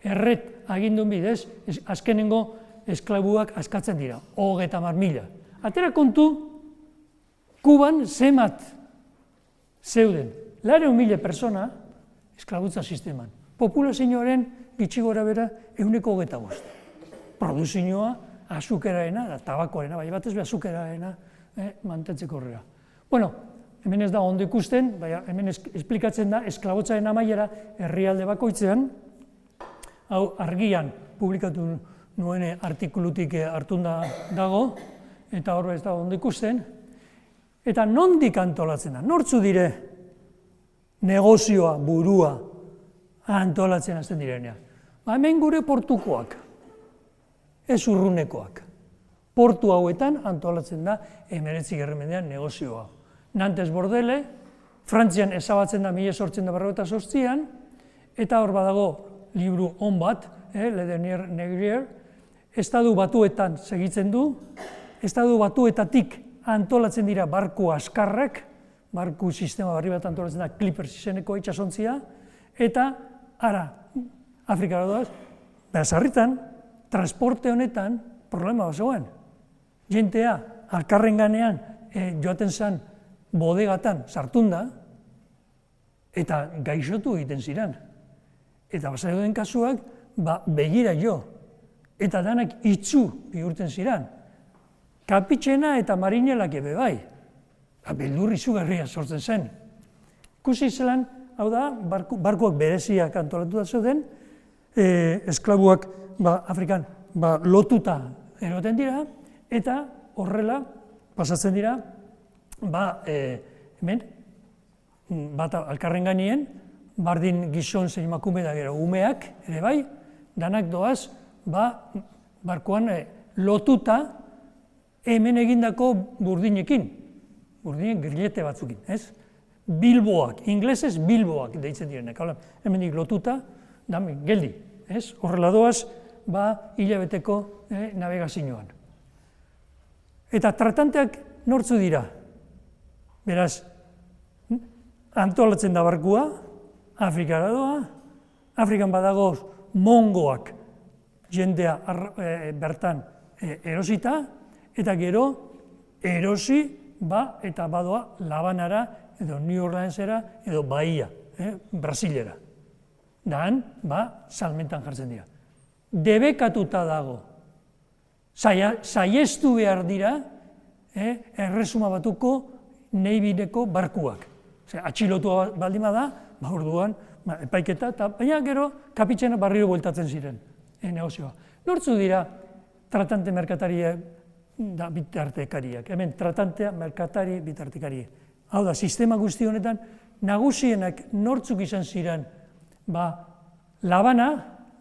Erret agindun bidez, azkenengo esklabuak askatzen dira, 30.000. Atera kontu, Kuban zemat zeuden, 100.000 persona esklabutza sisteman. Populazioaren gitxi gora bera 125. Produzioa, azukeraena, tabakoarena, bai batez be azukeraena mantentzeko horrela. Hemen ez da ondo ikusten, hemen esplikatzen da esklabotzaren amaiera herrialde bakoitzean, hau argian publikatu nuen artikulutik hartunda dago, eta hor ez da ondo ikusten, eta nondik antolatzen da, nortzu dire negozioa, burua antolatzen hasten direnean. Hemen gure portukoak, ez urrunekoak. Portu hauetan antolatzen da 19. mendean negozioa. Nantes Bordele, Frantzian ezabatzen da 1848an, eta hor badago liburu on bat, Le Dernier Négrier, Estatu Batuetan segitzen du, Estatu Batuetatik antolatzen dira barku askarrak, barku sistema barri bat antolatzen da Clippers izeneko itsasontzia, eta Afrikara doaz, sarritan, transporte honetan problema bat zegoen. Jentea, alkarren ganean joaten zen bodegatan sartunda, eta gaixotu egiten ziren. Eta basaioen kasuak, begira jo, eta danak itzu bihurten ziren. Kapitxena eta marinelak ebe bai. Beldur izugarria sortzen zen. Ikusi zelan, hau da, barkuak bereziak antolatuta zeuden, esklabuak Afrikan lotuta eroten dira, eta horrela pasatzen dira, hemen, bat alkarren gainien, bardin gizon zein emakume da gero umeak, ere bai, danak doaz, barkuan lotuta hemen egindako burdinekin, burdinek grilete batzukin, ez? Bilboak, inglesez bilboak deitzen direnek, hemenik lotuta, geldi, ez? Horrela doaz, hilabeteko navegazioan. Eta tratanteak nortzu dira? Beraz, antolatzen da barkua, Afrikara doa, Afrikan badagoz mongoak jendea bertan erosita, eta gero erosi eta badoa Labanara, edo New Orleansera, edo Bahia, Brasilera. Dan, salmentan jartzen dira. Debekatuta dago. Saiestu behar dira, erresuma batuko neibineko barkuak. Atxilotua baldima da, orduan, epaiketa, baina gero kapitxena barriro bueltatzen ziren, negozioa. Nortzu dira tratante merkatariak bitartekariak, hemen tratantea merkatari bitartekariak. Hau da, sistema guzti honetan, nagusienak nortzuk izan ziren, Labana,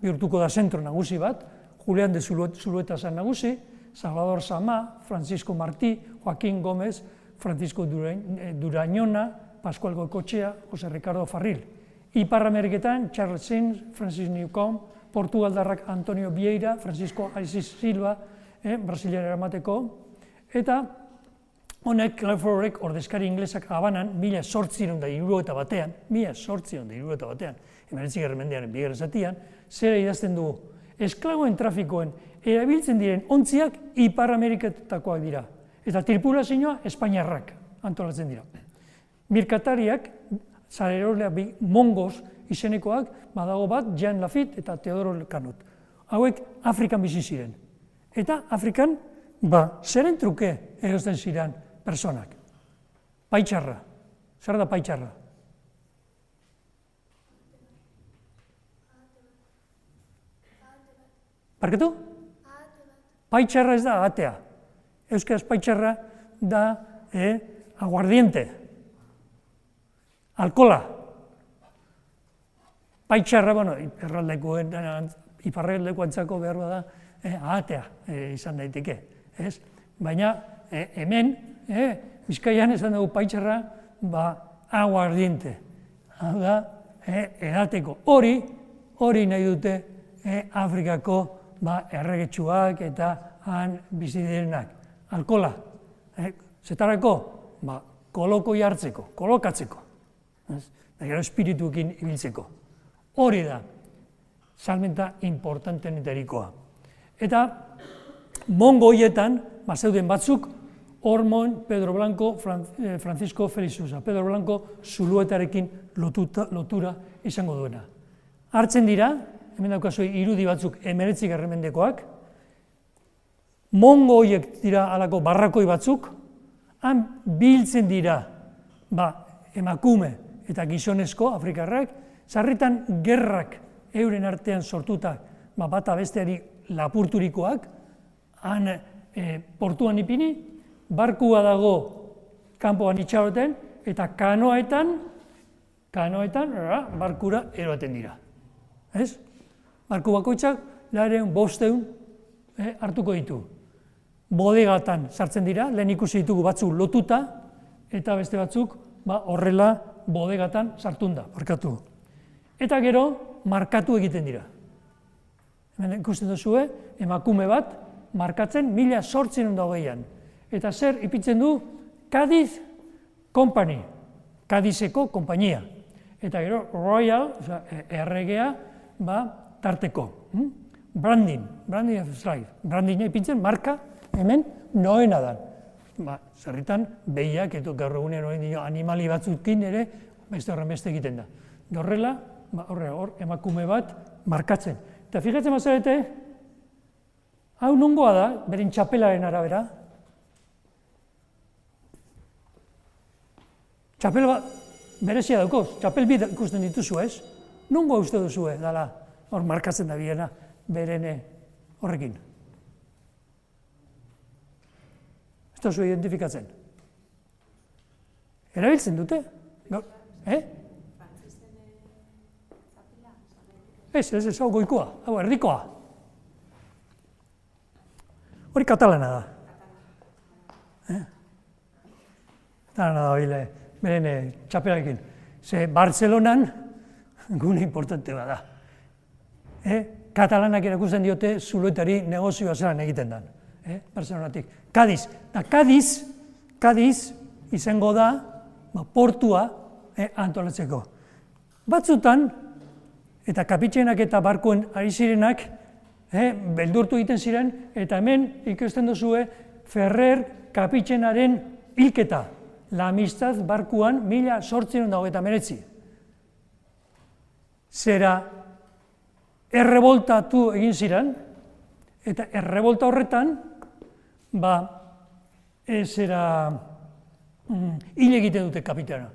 bihurtuko da zentro nagusi bat, Julián de Zulueta zan nagusi, Salvador Sama, Francisco Martí, Joaquín Gómez, Francisco Durañona, Pascual Goikotxea, José Ricardo Farril. Ipar Ameriketan, Charles Sims, Francis Newcomb, Portugaldarrak Antonio Vieira, Francisco Assis Silva, Brasilia eramateko, eta honek, Cliffordek, ordezkari inglesak Habanan, 1861 batean, Hemeretzi Germendearen bigarren zatian, zera idazten dugu, esklaboen trafikoen erabiltzen diren ontziak Ipar Ameriketakoak dira, eta tripulazioa Espainiarrak antolatzen dira. Merkatariak, saleroleak mongoz izenekoak, badago bat, Jean Lafitte eta Teodoro Canut. Hauek Afrikan bizi ziren. Eta Afrikan, zeren truke erosten ziren personak. Paitxarra. Zer da paitxarra? Parketu? Paitxarra ez da atea. Euskaraz paitxarra da aguardiente. Alkola. Paitxarra, iparraldeko antzako behar bada, ahatea izan daiteke. Baina hemen, Bizkaian esan dugu paitxarra, aguardiente. Hau da, edateko. Hori nahi dute Afrikako erregetxuak eta han bizi direnak. Alkola. Zetarako? Kolokoi hartzeko, kolokatzeko. Gero espirituekin ibiltzeko. Hori da, salmenta importantenetarikoa. Eta mongo horietan, zeuden batzuk, Ormon, Pedro Blanco, Francisco Félix Sousa. Pedro Blanco Zuluetarekin lotura izango duena. Hartzen dira, hemen daukazue irudi batzuk 19. mendekoak, mongo horiek dira halako barrakoi batzuk, han biltzen dira emakume eta gizonezko Afrikarrak, sarritan gerrak euren artean sortuta bata besteari lapurturikoak, han portuan ipini, barkua dago kanpoan itxaroten, eta kanoetan barkura eroaten dira. Barku bakoitzak 500 hartuko ditu. Bodegatan sartzen dira, lehen ikusi ditugu batzuk lotuta, eta beste batzuk horrela bodegatan sartunda, markatu. Eta gero, markatu egiten dira. Hemen ikusten duzue, emakume bat, markatzen 1820an. Eta zer ipitzen du? Cadiz Company, Cadizeko kompainia. Eta gero, Royal, erregea, tarteko. Branding of Life. Branding ipintzen, marka, hemen, noena da. Zerritan, behiak, eta gaur egunen animali batzukin ere, beste horren beste egiten da. Horrela, hor, emakume bat, markatzen. Eta fijatzen mazarete, hau nongoa da, beren txapelaren arabera. Txapel bat, berezia daukoz, txapel bi ikusten dituzu ez? Nongoa uste duzue, dala, hor markatzen da biena, beren horrekin. Ez duzu identifikatzen. Erabiltzen dute? Ez, hau goikoa, hau erdikoa. Hori katalana da. Katalana da hile, beren txapelarekin. Ze Bartzelonan gune importante bada. Katalanak erakusten diote zuloetari negozioa zelan egiten den. Barcelonatik. Kadiz. Eta Kadiz izango da portua antolatzeko. Batzutan, eta kapitxenak eta barkuen ari zirenak, beldurtu egiten ziren, eta hemen ikusten duzue Ferrer kapitxenaren hilketa. La Amistad barkuan 1889. Zera, erreboltatu egin ziren, eta errebolta horretan, zera, hil egiten dute kapitena.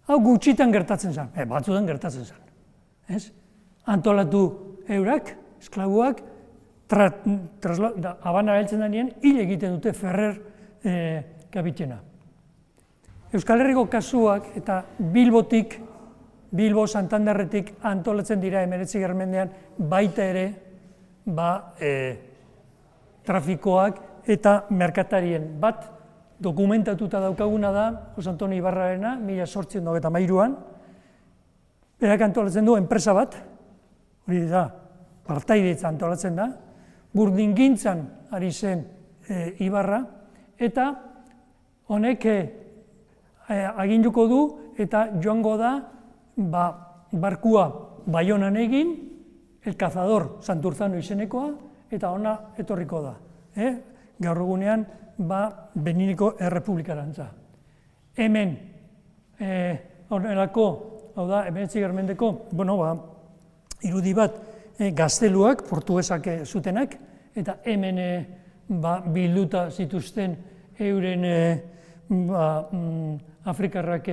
Hau gutxitan gertatzen zen, batzutan gertatzen zen. Antolatu eurak, esklabuak, Habana heltzen denien, hil egiten dute Ferrer kapitena. Euskal Herriko kasuak eta Bilbotik, Bilbo Santanderretik antolatzen dira 19. mendean baita ere trafikoak eta merkatarien bat dokumentatuta daukaguna da Jose Antonio Ibarrarena 1893an. Berak antolatzen du enpresa bat, hori da, partaidetza antolatzen da, burdingintzan ari zen Ibarra, eta honek aginduko du eta joango da barkua Baionan egin, El Cazador Santurzano izenekoa, eta ona etorriko da. Gaur egunean Benineko Errepublikarantza. Hemen, horrelako, hau da, 19. mendeko, irudi bat gazteluak, portugesak zutenak, eta hemen bilduta zituzten euren Afrikarrak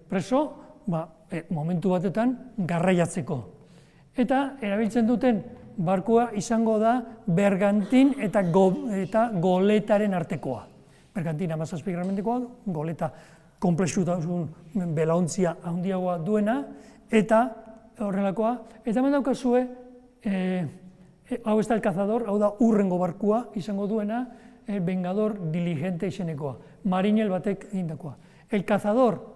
preso, momentu batetan garraiatzeko. Eta erabiltzen duten barkua izango da Bergantin eta Goletaren artekoa. Bergantin 17. mendekoa, Goleta konplexutasun belaontzia handiagoa duena, eta horrelakoa, eta hemen daukazue, hau ez da El Cazador, hau da urrengo barkua izango duena, Vengador Diligente izenekoa, marinel batek egindakoa. El Cazador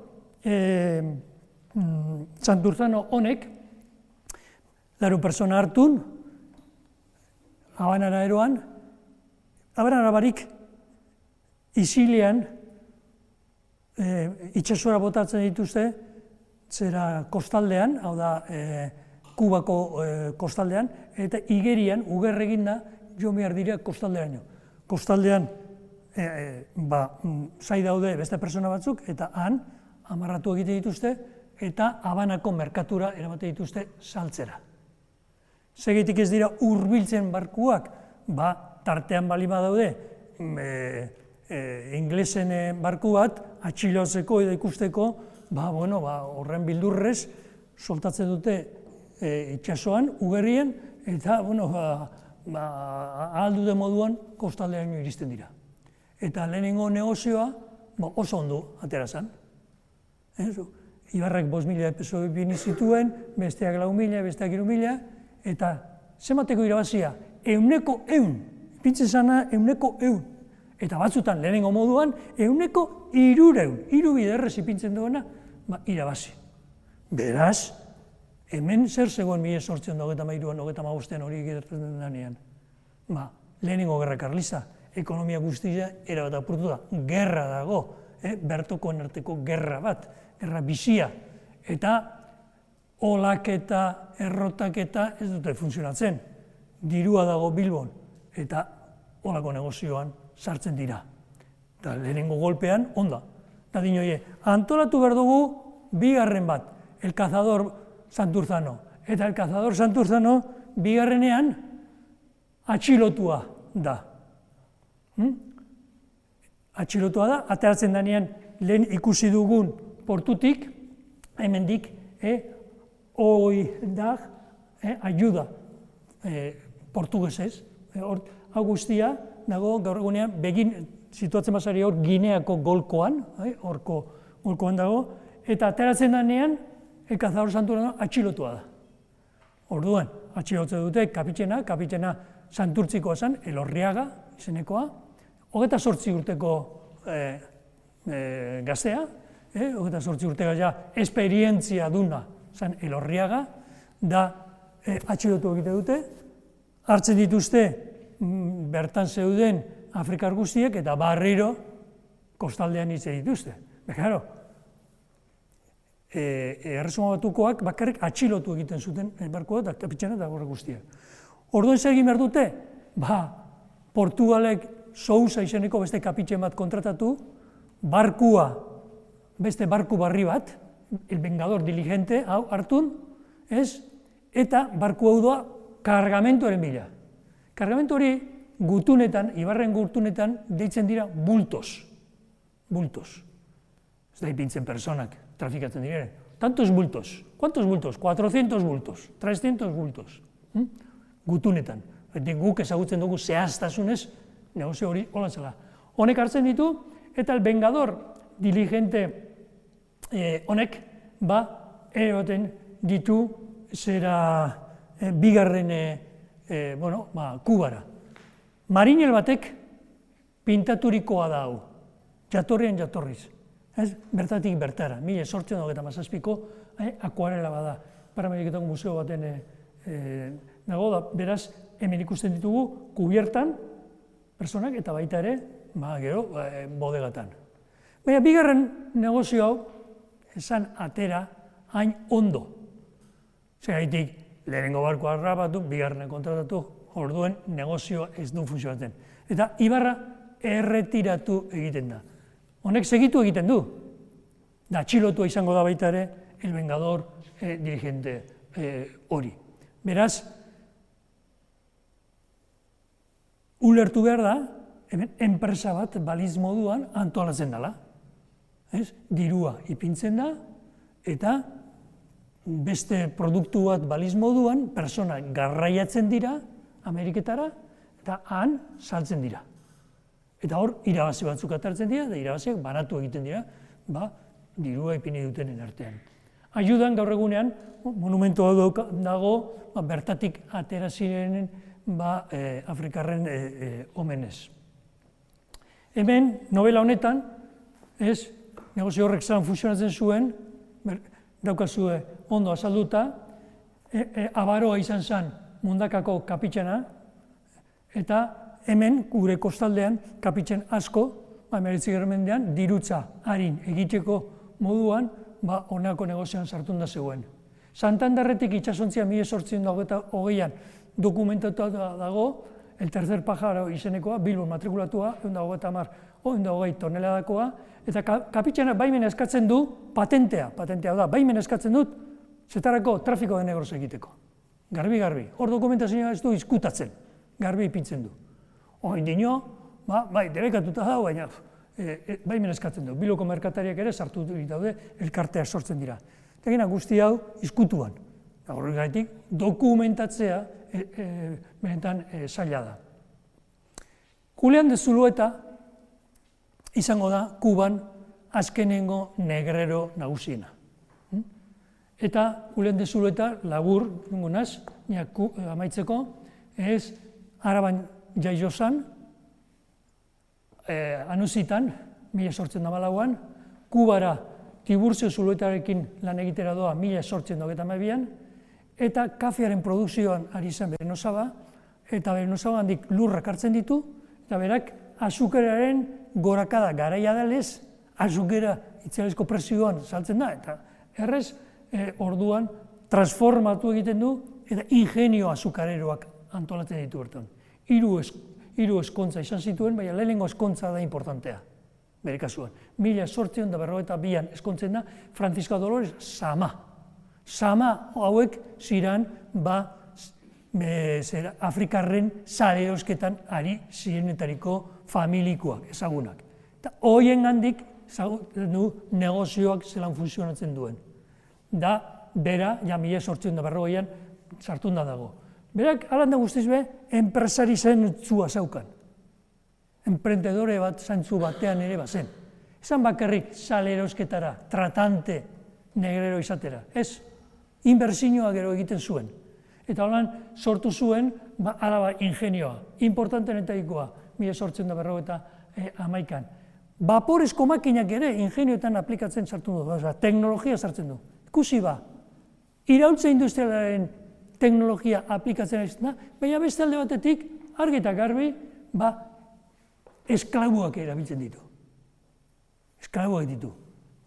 Santurzano honek, laru persona hartun, Habanara eroan, Habanara barik isilean itxasora botatzen dituzte, zera kostaldean, hau da Kubako kostaldean, eta igerian, ugerregin da, jo behar dira kostalderaino. Kostaldean zai daude beste persona batzuk, eta han amarratu egite dituzte, eta Habanako merkatura eramaten dituzte saltzera. Segitik ez dira hurbiltzen barkuak, tartean bali badaude, inglesen barku bat, atxilotzeko edo ikusteko, horren bildurrez, soltatzen dute itxasoan, ugerrien, eta, ahal dute moduan, kostalderaino iristen dira. Eta lehenengo negozioa, oso ondo atera zen. Ibarrak 5.000 peso bini zituen, besteak 4.000, besteak 3.000, eta zemateko irabazia, 100%, ipintzen zana 100%, eta batzutan lehenengo moduan, 300%, 3 biderrez ipintzen duena, irabazi. Beraz, hemen zer zegoen 1893an, 1895an hori egiten denean. Lehenengo gerra karlista, ekonomia guztia erabat apurtu da, gerra dago, bertokoen arteko gerra bat, gerra bizia, eta olaketa, errotaketa ez dute funtzionatzen. Dirua dago Bilbon, eta olako negozioan sartzen dira. Eta lehenengo golpean, onda. Eta dinoie, antolatu behar dugu bigarren bat, El Cazador Santurzano. Eta El Cazador Santurzano bigarrenean atxilotua da. Atxilotua da, ateratzen denean lehen ikusi dugun portutik, hemendik, oidar, ayuda, portugesez. Hau guztia, dago gaur egunean, begin, situatzen basari hor Gineako golkoan, horko golkoan dago, eta ateratzen denean, Cazador Santurtzino atxilotua da. Orduan, atxilotze dute kapitena Santurtzikoa zen, Elorriaga izenekoa, 28 urteko gaztea, 28 urteko ja esperientzia duna zen Elorriaga, da atxilotu egite dute, hartzen dituzte bertan zeuden Afrikar guztiek eta barriro kostaldean hitz dituzte. Bekaro, Erresuma Batukoak bakarrik atxilotu egiten zuten barkoa eta kapitana eta horrek guztiak. Orduan zer egin behar dute? Portugalek Sousa izeneko beste kapitxen bat kontratatu, barkua, beste barku barri bat, el Vengador diligente, hau hartun, eta barku hau doa kargamentoaren bila. Kargamentu hori gutunetan, ibarren gutunetan, deitzen dira bultos. Bultos. Ez da ipintzen personak, trafikatzen direne. Tantos bultos. ¿Cuántos bultos? 400 bultos, 300 bultos. Gutunetan. Guk ezagutzen dugu zehaztasunez, negozio hori hola zela. Honek hartzen ditu, eta el Vengador diligente honek, eroten ditu zera bigarren Kubara. Marinel batek pintaturikoa da hau, jatorrian jatorriz. Bertatik bertara, 1827ko akuarela bada. Parameriketako museo baten dago da, beraz, hemen ikusten ditugu kubiertan, personak eta baita ere, gero, bodegatan. Baina, bigarren negozio hau, esan atera hain ondo. Zergaitik, lehenengo barkoa harrapatu, bigarren kontratatu, orduen negozioa ez du funtzionatzen. Eta Ibarra erretiratu egiten da. Honek segitu egiten du. Da, atxilotua izango da baita ere, el Vengador dirigente hori. Beraz, ulertu behar da, hemen enpresa bat baliz moduan antolatzen dela. Dirua ipintzen da, eta beste produktu bat baliz moduan, persona garraiatzen dira, Ameriketara, eta han saltzen dira. Eta hor, irabazi batzuk atartzen dira, eta irabaziak banatu egiten dira, dirua ipini dutenen artean. Ayudan gaur egunean, monumentu hau dago, bertatik atera ziren Afrikarren omenez. Hemen, novela honetan, negozio horrek zan funtzionatzen zuen, daukazue ondo azalduta, Abaroa izan zen Mundakako kapitxena, eta hemen, gure kostaldean, kapitxen asko, 19. mendean, dirutza harin egiteko moduan, honako negozioan sartun da zegoen. Santanderretik itxasontzia 1828an dokumentatu dago, el tercer pájaro izenekoa, Bilbon matrikulatua, 130 toneladakoa, eta kapitxena baimen eskatzen du patentea da, baimen eskatzen dut, zetarako trafiko de negros egiteko. Garbi. Hor dokumentazioa ez du izkutatzen, garbi ipintzen du. Hoin dino, debekatuta da, baina baimen eskatzen du. Bilboko merkatariak ere sartu daude, elkarteak sortzen dira. Eta gina guzti hau izkutuan. Horregatik, dokumentatzea benetan zaila da. Julián de Zulueta izango da Kuban azkenengo negrero nagusiena. Eta Julián de Zulueta labur, amaitzeko, Araban jaio zan, Anuzitan, 1814an, Kubara Tiburcio Zuluetarekin lan egitera doa 1822an, eta kafearen produkzioan ari zen Berenosaba, eta Berenosaba handik lurrak hartzen ditu, eta berak azukeraren gorakada garaia dalez, azukera itzializko presioan saltzen da, eta errez orduan transformatu egiten du, eta ingenio azukareroak antolatzen ditu bertan. Hiru eskontza izan zituen, baina lehenengo eskontza da importantea, bere kasuan. 1852an eskontzen da Francisco Dolores Sama. Sama hauek ziren Afrikarren saleosketan ari zirenetariko familikoak, ezagunak. Eta horien gandik du negozioak zelan funtzionatzen duen. Da, bera, ja 1840an sartunda dago. Berak, alan da guztiz be, enpresari zentzua zaukan. Emprendedore bat zantzu batean ere bazen. Esan bakarrik salerosketara, tratante negrero izatera. Ez, inbertsioa gero egiten zuen. Eta holan sortu zuen araba ingenioa, importantenetaikoa, 1851an. Vaporezko makinak ere ingenioetan aplikatzen sartu du, teknologia sartzen du. Ikusi ba, iraultza industrialaren teknologia aplikatzen da, baina beste alde batetik, argi eta garbi, esklabuak erabiltzen ditu. Esklabuak ditu.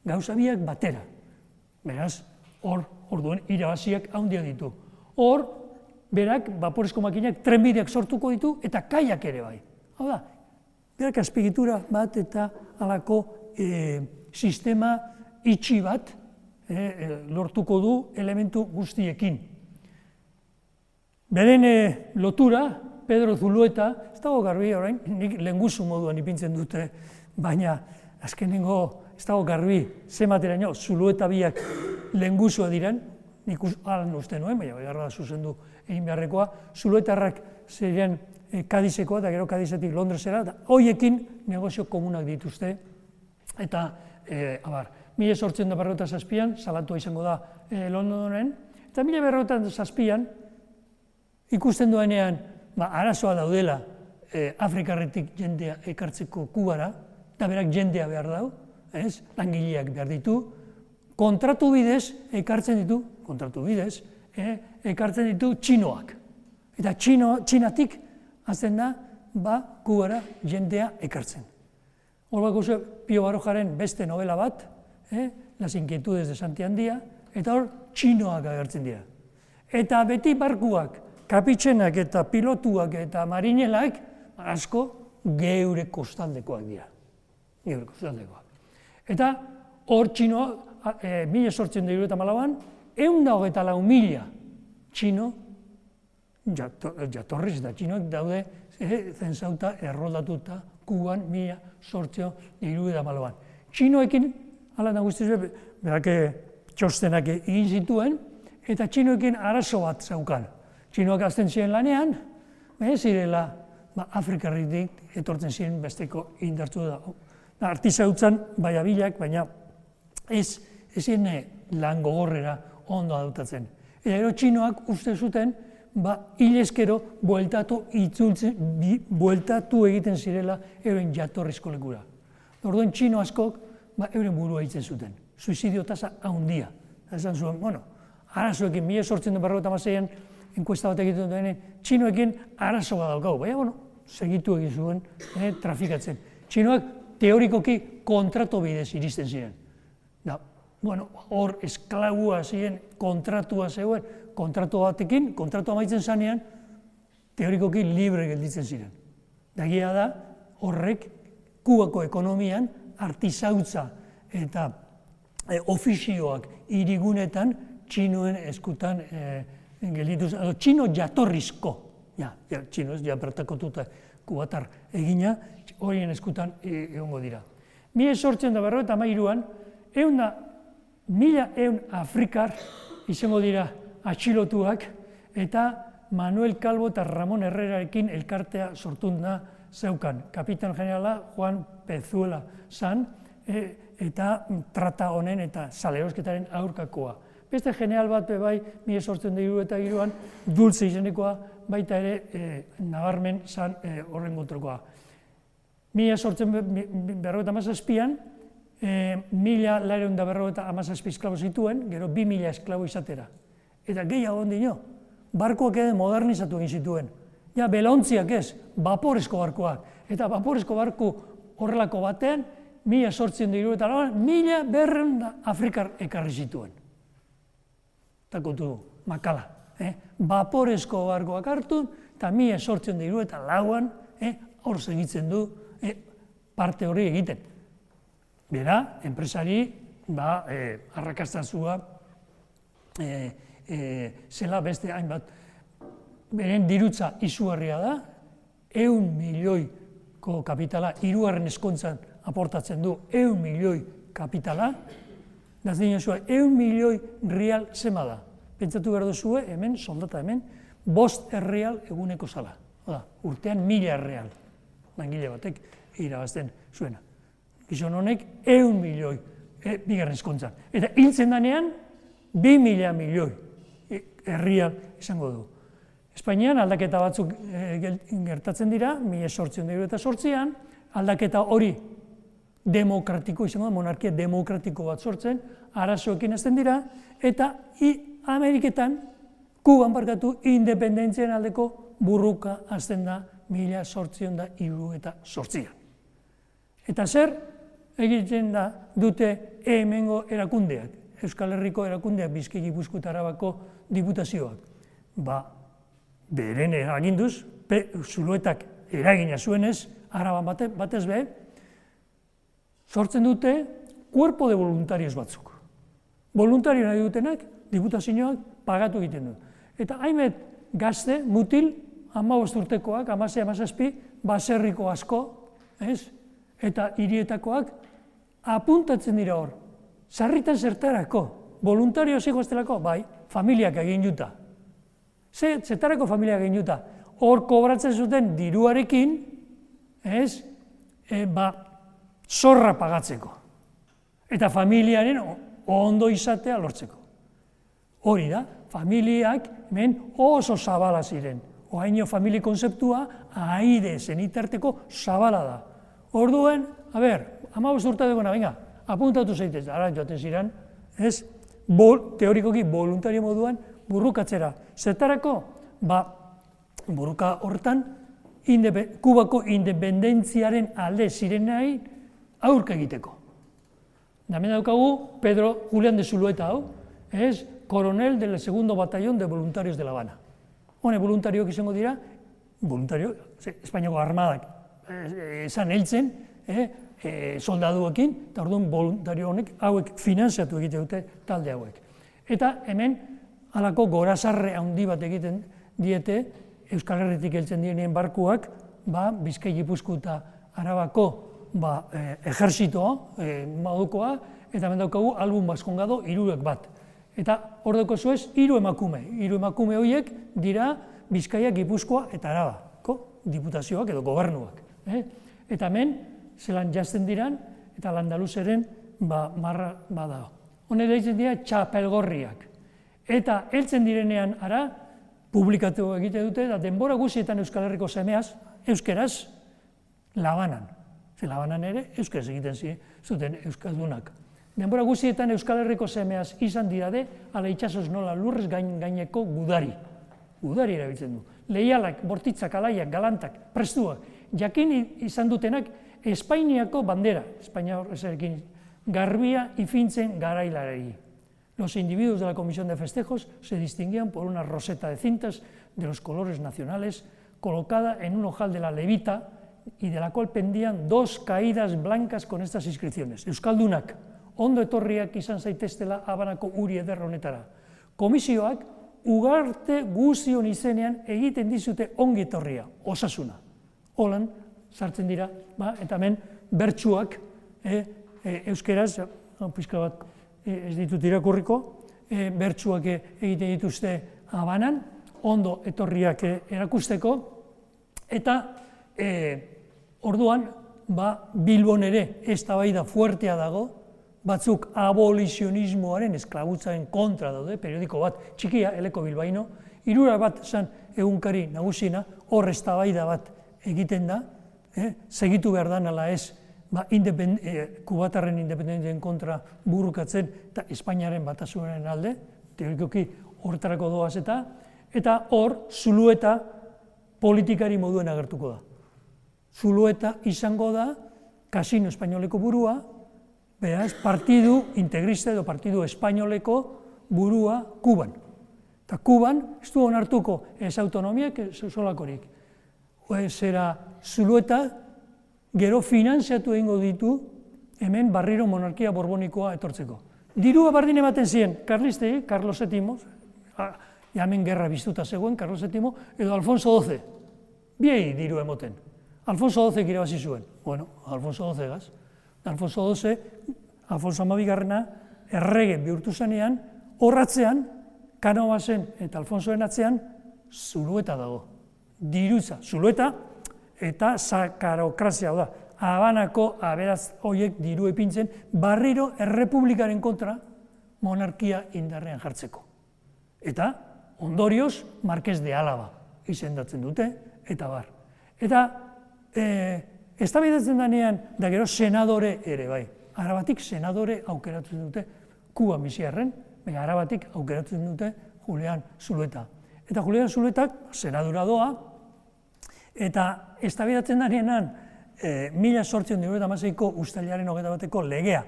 Gauza biak batera. Beraz, orduan irabaziak handia ditu. Hor, berak, vaporezko makinak trenbideak sortuko ditu eta kaiak ere bai. Hau da, berak azpiegitura bat eta halako sistema itxi bat lortuko du elementu guztiekin. Beren lotura, Pedro Zulueta, ez dago garbi orain, nik lenguzu moduan ipintzen dute, baina azkenengo ez dago garbi zemateraino Zulueta biak lenguzua diren, nik alan uste nuen, baina beharra zuzendu egin beharrekoa, Zuluetarrak ziren Kadizekoa eta gero Kadizetik Londresera, eta hoiekin negozio komunak dituzte, eta 1857an salatua izango da Londonen, eta 1857an ikusten duenean arazoa daudela Afrikarretik jendea ekartzeko Kubara, eta berak jendea behar dau, langileak behar ditu, kontratu bidez ekartzen ditu txinoak. Eta txinatik azten da, Kubara jendea ekartzen. Hor bako Pio Barojaren beste novela bat, Las inquietudes de Santiandia, eta hor txinoak agertzen dira. Eta beti barkuak, kapitzenak eta pilotuak eta marinelak, asko geure kostaldekoak dira. Geure kostaldekoak. Eta hor txinoak, 1874an, 124.000 txino jatorriz eta txinoak daude zentzauta erroldatuta Kuban 1874an. Txinoekin, ala naguztiz, berak txostenak egin zituen, eta txinoekin arazo bat zaukan. Txinoak azten ziren lanean, zirela Afrikarritik etortzen ziren besteko indartu da. Artizautzan bai abilak, baina ez ziren lan gogorrera ondo adoptatzen. Eta gero txinoak uste zuten, hilezkero bueltatu egiten zirela euren jatorrizko lekura. Orduan txino askok euren burua hitzen zuten. Suizidio tasa handia. Esan zuen, arazoekin 1856an enkuesta bat egiten duenen, txinoekin arazo bat daukau. Baina, segitu egin zuen trafikatzen. Txinoak teorikoki kontrato bidez iristen ziren. Hor esklabua ziren, kontratua zegoen, kontratu batekin, kontratu amaitzen zanean, teorikoki libre gelditzen ziren. Dagia da, horrek Kubako ekonomian artizautza eta ofizioak hirigunetan txinoen eskutan geldituz, txino jatorrizko, txino ez, bertakotuta kubatar egina, horien eskutan egongo dira. 1853an, 1.100 Afrikar izango dira atxilotuak, eta Manuel Calvo eta Ramon Herrerarekin elkartea sortunda zeukan. Kapitan generala Juan Pezuela zan, eta trata honen eta salerosketaren aurkakoa. Beste general bat bai, 1873an, Dulce izenekoa, baita ere nabarmen zan horren kontrakoa. 1857an, 1.957 esklabo zituen, gero 2.000 esklabo izatera. Eta gehiago ondino, barkoak ere modernizatu egin zituen. Ja, belauntziak ez, vaporezko barkoak. Eta vaporezko barku horrelako batean, 1873an, 1.200 Afrikar ekarri zituen. Eta kontu makala. Vaporezko barkoak hartu, eta 1874an hor segitzen du parte hori egiten. Bera, enpresari, arrakastazua zela beste hainbat. Beren dirutza izugarria da, 100 milioiko kapitala hirugarren eskontzan aportatzen du 100 milioi kapitala, da zinezue, 100 milioi real zema da. Pentsatu behar duzue, hemen, soldata hemen, 5 real eguneko zala. Oda, urtean 1000 real, langile batek irabazten zuena. Gizon honek 100 milioi bigarren hezkuntzan. Eta hiltzen danean, 2000 milioi real izango du. Espainian aldaketa batzuk gertatzen dira, 1898an, aldaketa hori demokratiko izango da, monarkia demokratiko bat sortzen, arazoekin hasten dira, eta Ameriketan, Kuban barkatu, independentzian aldeko burruka hasten da 1878an. Eta zer egiten da dute hemengo erakundeak, Euskal Herriko erakundeak, Bizkaia, Gipuzkoa eta Arabako diputazioak? Beren eraginduz, Zuluetak eragina zuenez, Araban batez be, sortzen dute cuerpo de voluntarios batzuk. Voluntario nahi dutenak, diputazioak pagatu egiten du. Eta hainbat gazte, mutil, 15 urtekoak, 16-17, baserriko asko, eta hirietakoak, apuntatzen dira hor. Sarritan zertarako, voluntario zigoztelako, bai, familiak egin juta. Zertarako familiak egin juta. Hor kobratzen zuten diruarekin, zorra pagatzeko. Eta familiaren ondo izatea lortzeko. Hori da, familiak hemen oso zabala ziren. Oaino familia konzeptua aide zenitarteko zabala da. Orduen, 15 urte duguna, venga, apuntatu zaitez, ara joaten ziren, teorikoki voluntario moduan burrukatzera. Zertarako? Burruka horretan, Kubako independentziaren alde zirenai aurka egiteko. Hemen daukagu Pedro Julián de Zulueta hau, coronel del segundo batallón de voluntarios de La Habana. Hone voluntarioak izango dira, Espainiako armadak esan heltzen, soldaduekin, eta orduan voluntario honek hauek finanziatu egite dute talde hauek. Eta hemen halako gorazarre handi bat egiten diete Euskal Herritik heltzen direnien barkuak, Bizkaia, Gipuzkoa eta Arabako ejerzitoa modukoa, eta hemen daukagu album baskongado 3 bat. Eta hor dauko zuez 3 emakume. 3 emakume horiek dira Bizkaia, Gipuzkoa eta Arabako diputazioak edo gobernuak. Eta hemen zelan jazten diran eta Landaluzeren marra bada. Hone deitzen dira txapelgorriak. Eta heltzen direnean ara, publikatu egite dute, eta denbora guztietan Euskal Herriko semeaz, euskeraz, Labanan. Labanan ere, euskeraz egiten zuten euskaldunak. Denbora guztietan Euskal Herriko semeaz izan dirade, ala itxasoz nola lurrez gaineko gudari. Gudari erabiltzen du. Leialak, bortitzak, alaiak, galantak, prestuak. Jakin izan dutenak Espainiako bandera, Espainia horrezarekin, garbia ifintzen garailarei. Los individuos de la Comisión de Festejos se distinguían por una roseta de cintas de los colores nacionales colocada en un ojal de la levita y de la cual pendían 2 caídas blancas con estas inscripciones. Euskaldunak, ondo etorriak izan zaiteztela Habanako uri eder honetara. Komisioak ugarte guztion izenean egiten dizute ongi etorria, osasuna. Holan, sartzen dira, eta hemen bertsuak, euskeraz, pixka bat, ez ditut irakurriko, bertsuak egiten dituzte Habanan, ondo etorriak erakusteko, eta orduan, Bilbon ere eztabaida fuertea dago, batzuk abolizionismoaren esklabutzaren kontra daude, periodiko bat txikia, Eleko Bilbaino, 3 bat zen egunkari nagusina, hor eztabaida bat egiten da, segitu behar da nala ez, kubatarren independentien kontra burrukatzen eta Espainiaren batasunaren alde, teorikoki horretarako doaz eta hor Zulueta politikari moduen agertuko da. Zulueta izango da kasino espainoleko burua, beraz, partidu integrista edo partidu espainoleko burua Kuban. Eta Kuban ez du onartuko ez autonomiak, ez solakorik. Zera Zulueta gero finanziatu egingo ditu hemen barriro monarkia borbonikoa etortzeko. Dirua bardin ematen ziren, Karlistei, Carlos VII, hemen gerra biztuta zegoen, Carlos VII, edo Alfonso XII. Biei diru emoten. Alfonso XII irabazi zuen. Bueno, Alfonso XII gaz. Alfonso XII, Alfonso XII errege bihurtu zenean, horratzean, Kanobasen eta Alfonsoen atzean, Zulueta dago. Dirutza, Zulueta eta sakarokrazia da. Habanako aberaz horiek diru epintzen, barriro errepublikaren kontra monarkia indarrean jartzeko. Eta ondorioz, Marquez de Álava izendatzen dute, eta bar. Eta eztabaidatzen denean, da gero senadore ere bai. Arabatik senadore aukeratzen dute Kuba misiarren, Arabatik aukeratzen dute Julian Zulueta. Eta Julian Zuluetak senadura doa, eta eztabaidatzen denean 1896ko uztailaren 21ko legea.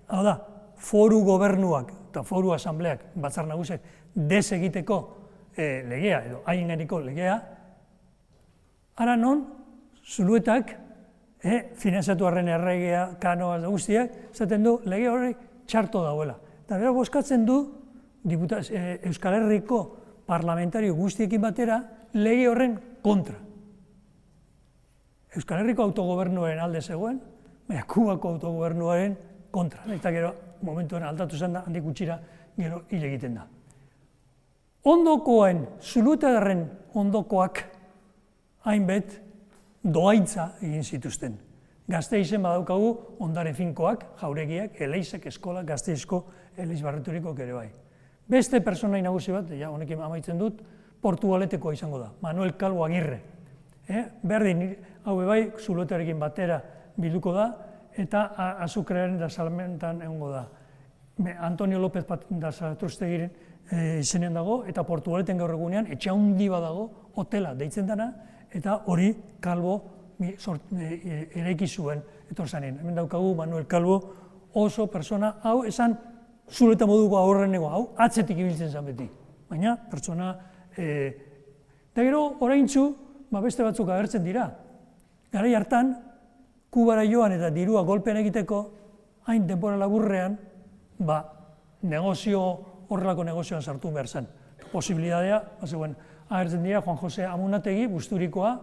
Hau da, foru gobernuak eta foru asambleak, batzar nagusiak, desegiteko legea, edo haineneko legea, ara non, Zuluetak, finanziatuaren erregea, Kanoaz da guztiak, zaten du, lege hori txarto dauela. Eta bera bozkatzen du, Euskal Herriko parlamentario guztiekin batera, lege horren kontra. Euskal Herriko autogobernuaren alde zegoen, baina Kubako autogobernuaren kontra. Eta gero, momentuan aldatu zen da, handik gutxira, gero hil egiten da. Ondokoen, Zuluetaren ondokoak, hainbet, doaintza egin zituzten. Gasteizen badaukagu ondare finkoak, jauregiak, Eleizek, eskola, Gasteizko, Eleiz Barreturiko ere bai. Beste personai nagusi bat, ja honekin amaitzen dut, Portugaletekoa izango da, Manuel Calvo Agirre. Berdin, hau bai, Zuluetarekin batera bilduko da, eta azukrearen da salmentan egongo da. Antonio López da Zatrustegiren izenean dago, eta Portugaleten gaur egunean, etxe handi badago, hotela deitzen dena, eta hori Calvo eraiki zuen etorzanen. Hemen daukagu Manuel Calvo oso persona, hau esan Zulueta moduko aurrenego, hau atzetik ibiltzen zen beti. Baina pertsona, da gero oraintzu, beste batzuk agertzen dira. Garai hartan, Kubara joan eta dirua golpean egiteko, hain denbora laburrean, horrelako negozioan sartu behar zen. Posibilitatea, agertzen dira Juan Jose Amunategi, Busturikoa,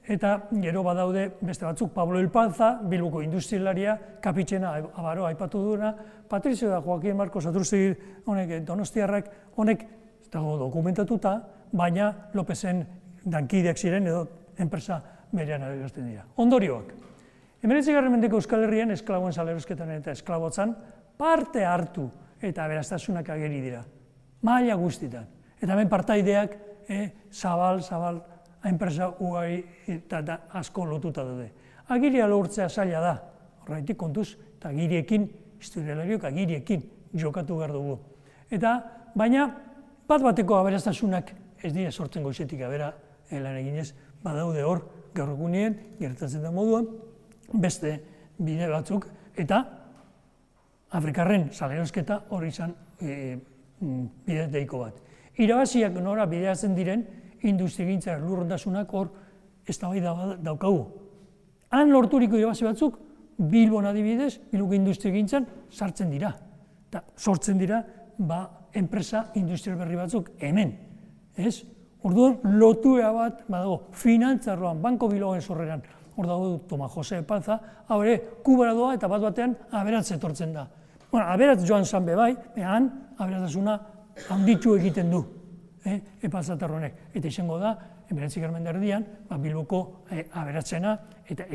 eta gero badaude beste batzuk, Pablo Elpanza, Bilboko industrialaria, Kapitxena, Abaro, aipatu duena, Patricio da Joaquín Marcos Atrustegi, honek, Donostiarrak, honek, ez dago dokumentatuta, baina Lopezen dankideak ziren edo enpresa berean agertzen dira. Ondorioak. 19. mendeko Euskal Herrian esklaboen salerosketan eta esklabotzan parte hartu eta aberastasunak ageri dira. Maila guztitan. Eta hemen partaideak zabal, enpresa ugari eta asko lotuta dute. Agiria lortzea zaila da. Horretik kontuz, eta agiriekin, historialariok agiriekin jokatu behar dugu. Eta, baina, bat-bateko aberastasunak ez dira sortzen goizetik abera lan eginez, badaude hor, gaur egunien, gertatzen da moduan, beste bide batzuk, eta Afrikarren salerosketa hori izan bide deiko bat. Irabaziak nora bideatzen diren, industriagintza lurrondasunak hor eztabaida daukagu. Han lorturiko irabazi batzuk, Bilbon adibidez, Bilboko industriagintzan sartzen dira. Eta sortzen dira, enpresa industrial berri batzuk hemen. Orduan, lotua bat, badago, finantzarroan, Banko Bilbaoen sorreran, hor dago Toma Jose Panza, hau ere, Kubara doa eta bat-batean aberatz etortzen da. Aberatz joan zan bebai, han aberatasuna handitu egiten du, Epalzatarronek. Eta izango da, 19. mendean, Bilboko aberatzena, eta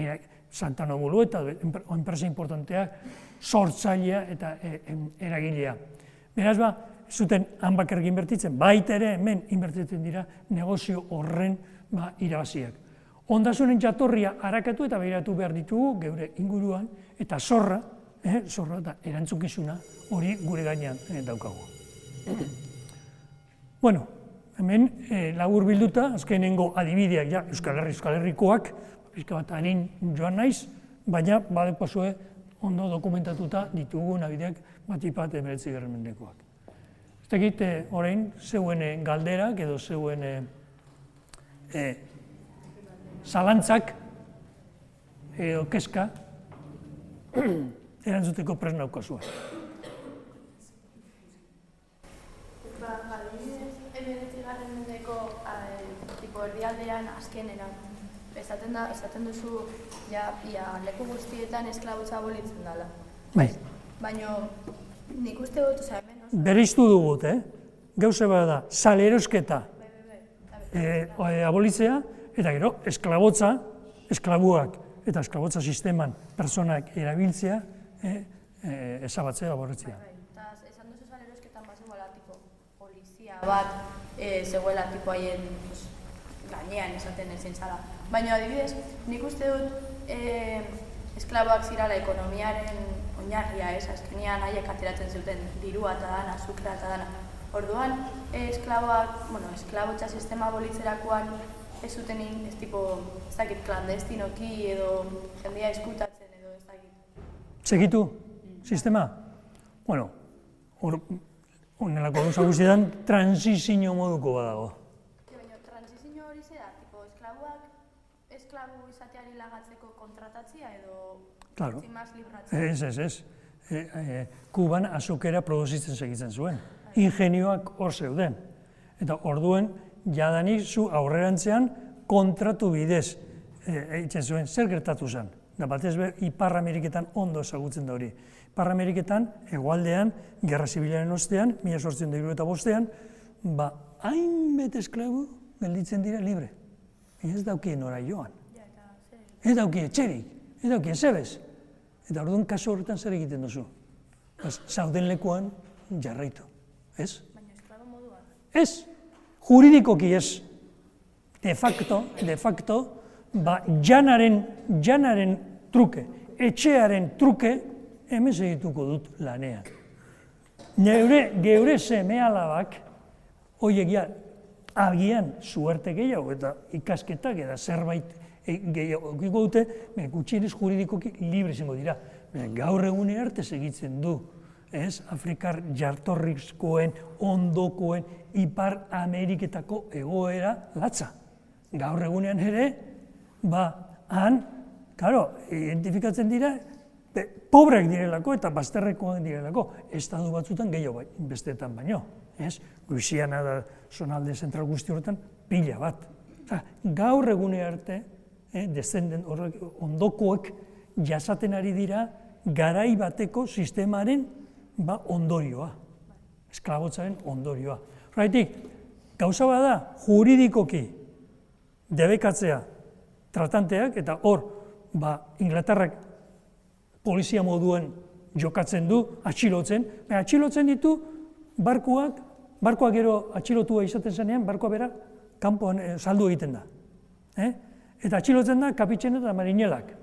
Santano Bulu eta enpresa importanteak sortzailea eta eragilea. Beraz, zuten han bakarrik inbertitzen, baita ere hemen inbertitzen dira negozio horren irabaziak. Ondasunen jatorria harakatu eta behiratu behar ditugu geure inguruan, eta zorra eta erantzukizuna hori gure gainean daukagu. Bueno, hemen labur bilduta, azkenengo adibideak Euskal Herrikoak, pixka bat harin joan naiz, baina badepozue ondo dokumentatuta ditugun abideak batipat 19. mendekoak. Ez dakit, orain, zeuen galderak edo zeuen zalantzak edo kezka erantzuteko prest naukazua. Adibidez, 19. mendeko erdialdean azkeneran esaten duzu, leku guztietan esklabotza abolitzen dela. Bai. Baina nik uste dut, hemen oso... Bereiztu dugut, gauza bat da, salerosketa abolitzea, eta gero, esklabotza, esklabuak eta esklabotza sisteman personak erabiltzea, ezabatzea, aborretzea. Eta esan duzu salerosketan bazegoela tipo polizia bat, zegoela tipo haien gainean esaten ezin zara. Baina adibidez, nik uste dut esklaboak zirala ekonomiaren oinarria, azkenean haiek ateratzen zuten dirua eta dana, azukra eta dana. Orduan, esklabotza sistema abolitzerakoan ez zuten ez dakit klandestinoki edo jendea eskutatzen edo ez dakit. Segitu, sistema? Bueno, honelako gauza guztietan transizio moduko badago. Baina, transizio hori zera, esklabu izateari lagatzeko kontratatzia edo zimaz libratzea? Ez. Kuban azukera produzitzen segitzen zuen. Ingenioak hor zeuden. Eta orduen, jadanik zu aurrerantzean kontratu bidez egiten zuen. Zer gertatu zen? Da batez be, Ipar Ameriketan ondo ezagutzen da hori. Ipar Ameriketan, hegoaldean, Gerra Zibilaren ostean, 1875ean, hainbet esklabu gelditzen dira libre. Ez daukien nora joan. Ez daukien etxerik, ez daukien zebez. Eta orduan kasu horretan zer egiten duzu. Zauden lekuan jarraitu. Ez? Baina esklabo moduan? Ez. Juridikoki ez. De facto, janaren truke, etxearen truke, hemen segituko dut lanean. Geure seme-alabak, horiek agian suerte gehiago eta ikasketak eta zerbait gehiago dute, gutxienez juridikoki libre izango dira. Gaur egune arte segitzen du, Afrikar jartorrizkoen, ondokoen, Ipar Ameriketako egoera latza. Gaur egunean ere, han, identifikatzen dira, pobreak direlako eta bazterrekoak direlako, estatu batzutan gehiago besteetan baino. Luisiana da zonalde zentral guzti horretan, pila bat. Gaur egune arte, ondokoek jasaten ari dira garai bateko sistemaren ondorioa, esklabotzaren ondorioa. Horregatik, gauza bada juridikoki debekatzea tratanteak, eta hor, Inglaterrak polizia moduen jokatzen du, atxilotzen ditu barkoak gero atxilotua izaten zenean, barkoa bera kanpoan saldu egiten da. Eta atxilotzen da kapitxen eta marinelak.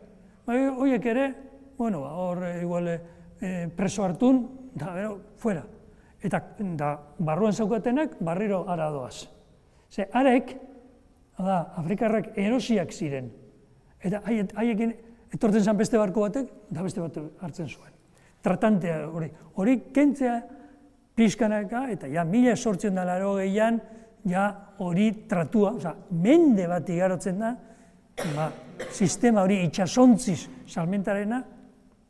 Horiek ere, hor preso hartun, da, fuera. Eta barruan zaukatenak barriro ara doaz. Harek, Afrikarrak erosiak ziren. Eta haiekin etortzen zen beste barko batek, da beste bat hartzen zuen. Tratantea hori kentzea pixkanaka, eta 1880an, hori tratua, mende bat igarotzen da, sistema hori itxasontziz salmentarena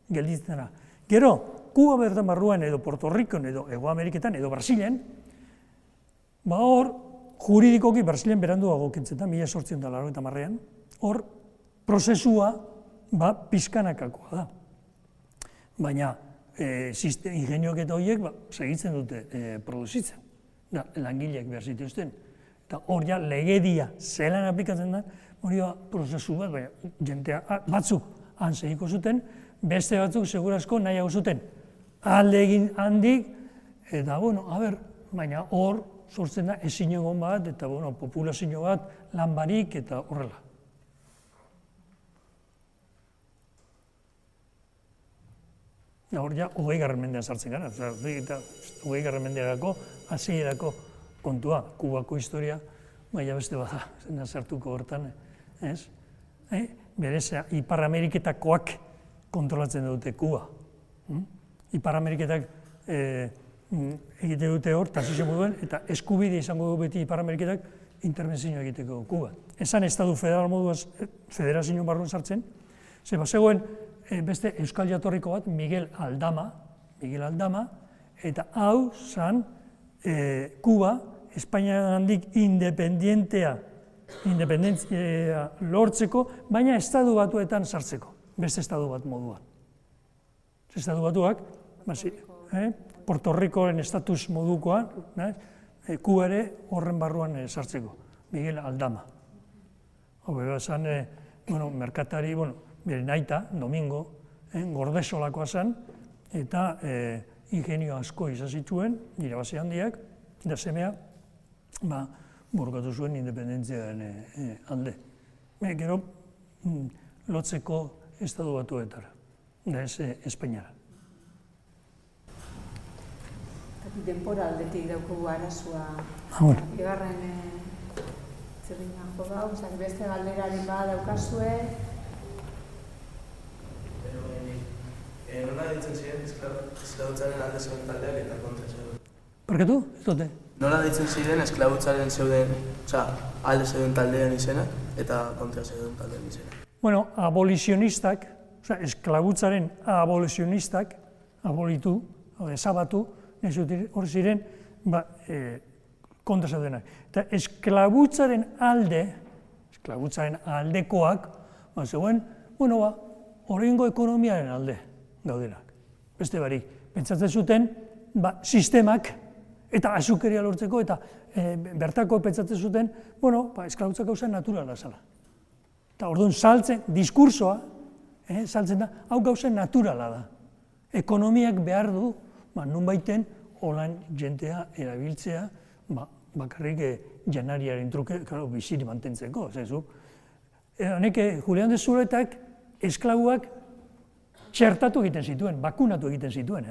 gelditzen da. Gero, Kuba bertan barruan edo Puerto Ricon edo Hego Ameriketan edo Brasilen, hor, juridikoki Brasilen beranduago kentzen da, 1880an, hor, prozesua pixkanakakoa da. Baina, ingenioak eta horiek segitzen dute produzitzen. Langileak behar zituzten. Eta hor legedia zelan aplikatzen da, hori prozesu bat, baina jentea batzuk han segiko zuten, beste batzuk segurazko nahiago zuten. Alde egin handik, eta baina hor sortzen da ezin egon bat, eta populazio bat, lan barik eta horrela. Hor 20. mendean sartzen gara, 20. mendearako, hasierako kontua, Kubako historia, baina beste bat da, sartuko hortan, ez? Berezea, Ipar Ameriketakoak kontrolatzen dute Kuba. Ipar Ameriketak egite dute hor, tasizio moduen, eta eskubide izango du beti Ipar Ameriketak intervenzio egiteko Kuba. Esan estadu federal moduaz, federazio barruan sartzen, zegoen beste euskal jatorriko bat, Miguel Aldama, eta hau zan Kuba, Espainian handik independientea independentzia lortzeko, baina estatu batuetan sartzeko, beste estatu bat moduan. Estatu batuak, Puerto Ricoen estatus modukoan, Kuba ere horren barruan sartzeko, Miguel Aldama. Hau esan, merkatari, bere naita, Domingo, gordesolakoa zen, eta ingenio asko izan zituen, irabazi handiak, eta semea, borrokatu zuen independentziaren alde. Gero, lotzeko estatu batuetara, da ez Espainiara. Denpora aldetik daukugu arazoa, bigarren zerrinan jo gau, beste galderaren daukazue. Nola ditzen ziren esklabutzaren alde zeuden taldeak eta kontra zeuden? Parkatu? Ez dute? Nola ditzen ziren esklabutzaren zeuden, alde zeuden taldean izenak eta kontra zeuden taldean izenak? Abolizionistak, esklabutzaren abolizionistak, abolitu, ezabatu, hor ziren, kontra zeudenak. Eta esklabutzaren aldekoak, zeuen, horrengo ekonomiaren alde gaudenak. Beste barik, pentsatzen zuten, sistemak eta azukeria lortzeko, eta bertako pentsatzen zuten, esklabutzak gauza naturala zela. Eta orduan saltzen, diskursoa, saltzen da, hau gauza naturala da. Ekonomiak behar du, nunbaiten, holan jentea erabiltzea, bakarrik janariaren truke, biziri mantentzeko. Honek, Julián de Zuretak, esklabuak txertatu egiten zituen, bakunatu egiten zituen.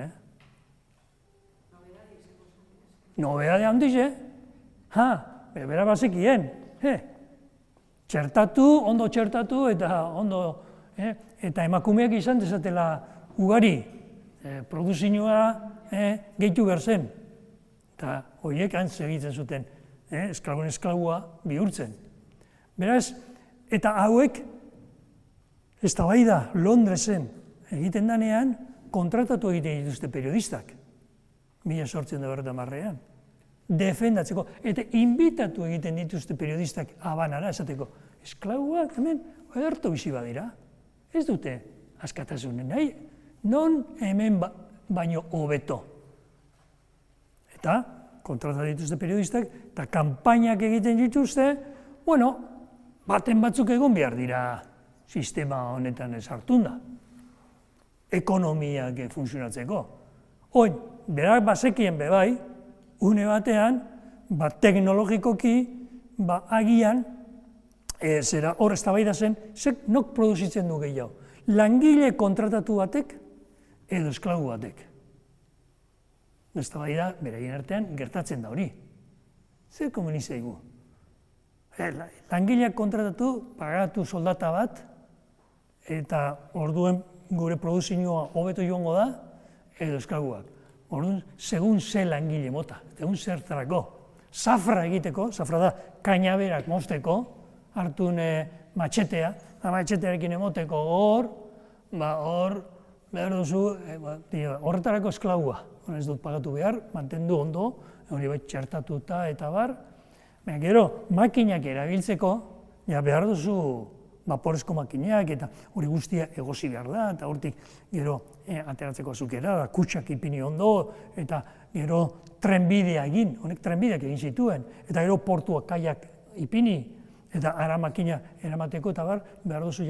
Nobedade handiz, bera bazekien. Txertatu, ondo txertatu, eta emakumeak izan dezatela ugari, produzioa gehitu behar zen. Eta horiek antz egiten zuten, esklabua bihurtzen. Beraz, eta hauek, eztabaida Londresen egiten danean, kontratatu egiten dituzte periodistak, 1850ean, defendatzeko, eta inbitatu egiten dituzte periodistak Habanara, esateko, esklabuak hemen ederto bizi badira, ez dute askatasunen nahi, non hemen baino hobeto. Eta, kontrata dituzte periodistak, eta kanpainak egiten dituzte, baten batzuk egon behar dira sistema honetan sartun da. Ekonomiak funtzionatzeko. Oin, berak bazekien bebai, une batean, teknologikoki, agian, hor eztabaida zen, nok produzitzen du gehiago. Langile kontratatu batek, edo esklabu batek. Eztabaida, beraien artean, gertatzen da hori. Zer komeni zaigu? Langileak kontratatu, pagatu soldata bat, eta orduen gure produzioa hobeto joango da, edo esklabuak. Orduan, segun ze langile mota, segun zertarako. Zafra egiteko, zafra da, kainaberak mozteko, hartun matxetea, matxetearekin emoteko hor, behar duzu, horretarako esklabua. Ez dut pagatu behar, mantendu ondo, hori bai txertatuta eta bar. Gero, makinak erabiltzeko, behar duzu vaporezko makineak, eta hori guztia egosi behar da, eta hortik gero ateratzeko azukera, kutsak ipini ondo, eta gero trenbidea egin, honek trenbideak egin zituen, eta gero portuak kaiak ipini, eta ara makina eramateko, eta bar, behar duzu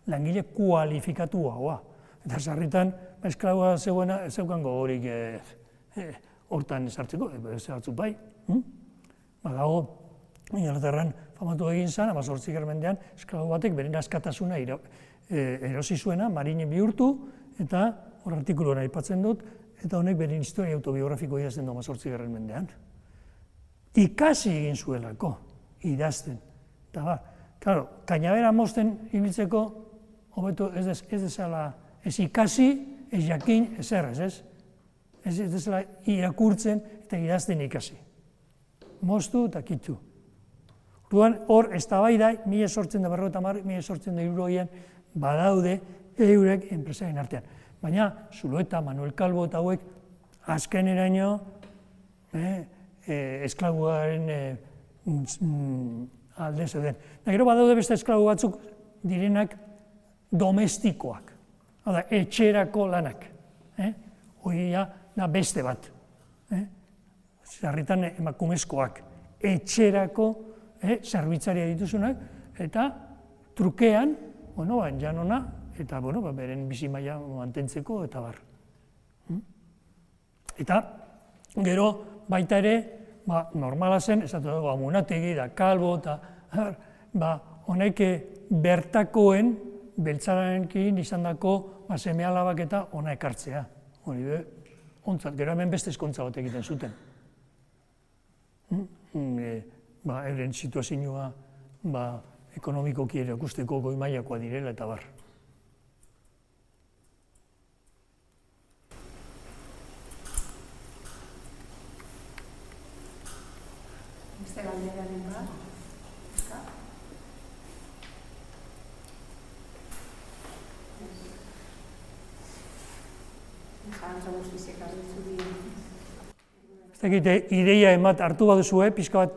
langile kualifikatua. Eta sarritan, esklabua zeukan gogorik hortan sartzeko, ez hartzu bai. Dago, Inglaterran famatu egin zen, 18. mendean, esklabu batek beren askatasuna erosi zuena, marine bihurtu, eta hor artikuluan aipatzen dut, eta honek beren historia autobiografiko idazten du 18. mendean. Ikasi egin zuelako, idazten. Eta ba, claro, kainabera mozten ibiltzeko, hobeto ez dezala, ez ikasi, ez jakin, ez errez, ez? Ez dezala irakurtzen eta idazten ikasi. Moztu eta kitu. Orduan, hor, eztabaida, 1850, 1860 badaude eurek enpresaren artean. Baina, Zulueta, Manuel Calvo eta hauek, azkeneraino, esklabuaren alde zeuden. Eta gero badaude beste esklabu batzuk direnak domestikoak, hau da, etxerako lanak. Hori da beste bat. Sarritan emakumezkoak, etxerako zerbitzaria dituzunak, eta trukean, janona, eta beren bizimaia mantentzeko, eta bar. Eta gero baita ere, normala zen, ez da amunategi, da kalbo, eta honek bertakoen, beltzaranekin izan dako seme alabak eta ona ekartzea. Hori be, ontzat, gero hemen beste ezkontza bat egiten zuten. Euren situazioa ekonomikoki ere ikusteko goi mailakoa direla eta bar. Beste galderaren bat? Zantza guztizik ardizu dira. Ez dakit, ideia emat hartu baduzue, pixka bat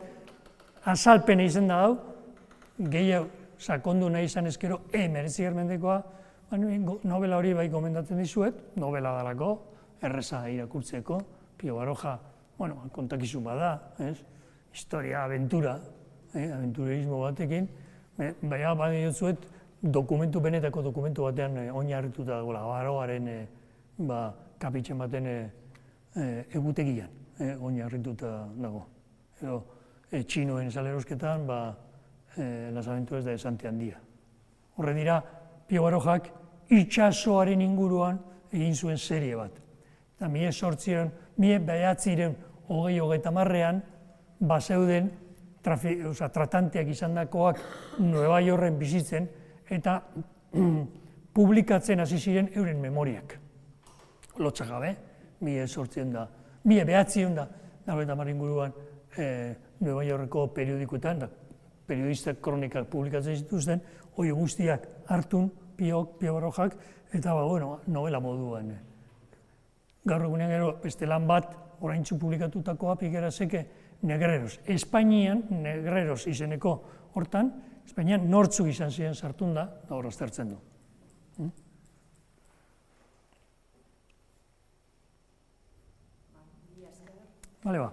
azalpena izan da hau, gehiago sakondu nahi izan ezkero, Meretzi Garmendekoa, novela hori bai gomendatzen dizuet, novela dalako, erreza irakurtzeko, Pio Baroja, kontakizun bada, historia, aventura, aventurismo batekin, baina badiozuet dokumentu, benetako dokumentu batean oinarrituta dagoela, Baroaren kapitzen baten egutegian, oinarrituta dago. Txinoen salerosketan, Las Aventuras de Santi Handia. Horre dira, Pio Barojak itxasoaren inguruan egin zuen serie bat. Eta 1929-30 bazeuden tratanteak izandakoak Nueva Yorken bizitzen eta publikatzen hasi ziren euren memoriak. Lotsa gabe, 1930 inguruan Nueva Yorkeko periodikoetan, periodistak kronikak publikatzen zituzten, hori guztiak hartun Pio Barojak, eta novela moduan. Gaur egunean gero beste lan bat, oraintzu publikatutakoa Figuerasek Negreros. Espainian, Negreros izeneko hortan, Espainian nortzuk izan ziren sartun da, hor aztertzen du. Bale ba.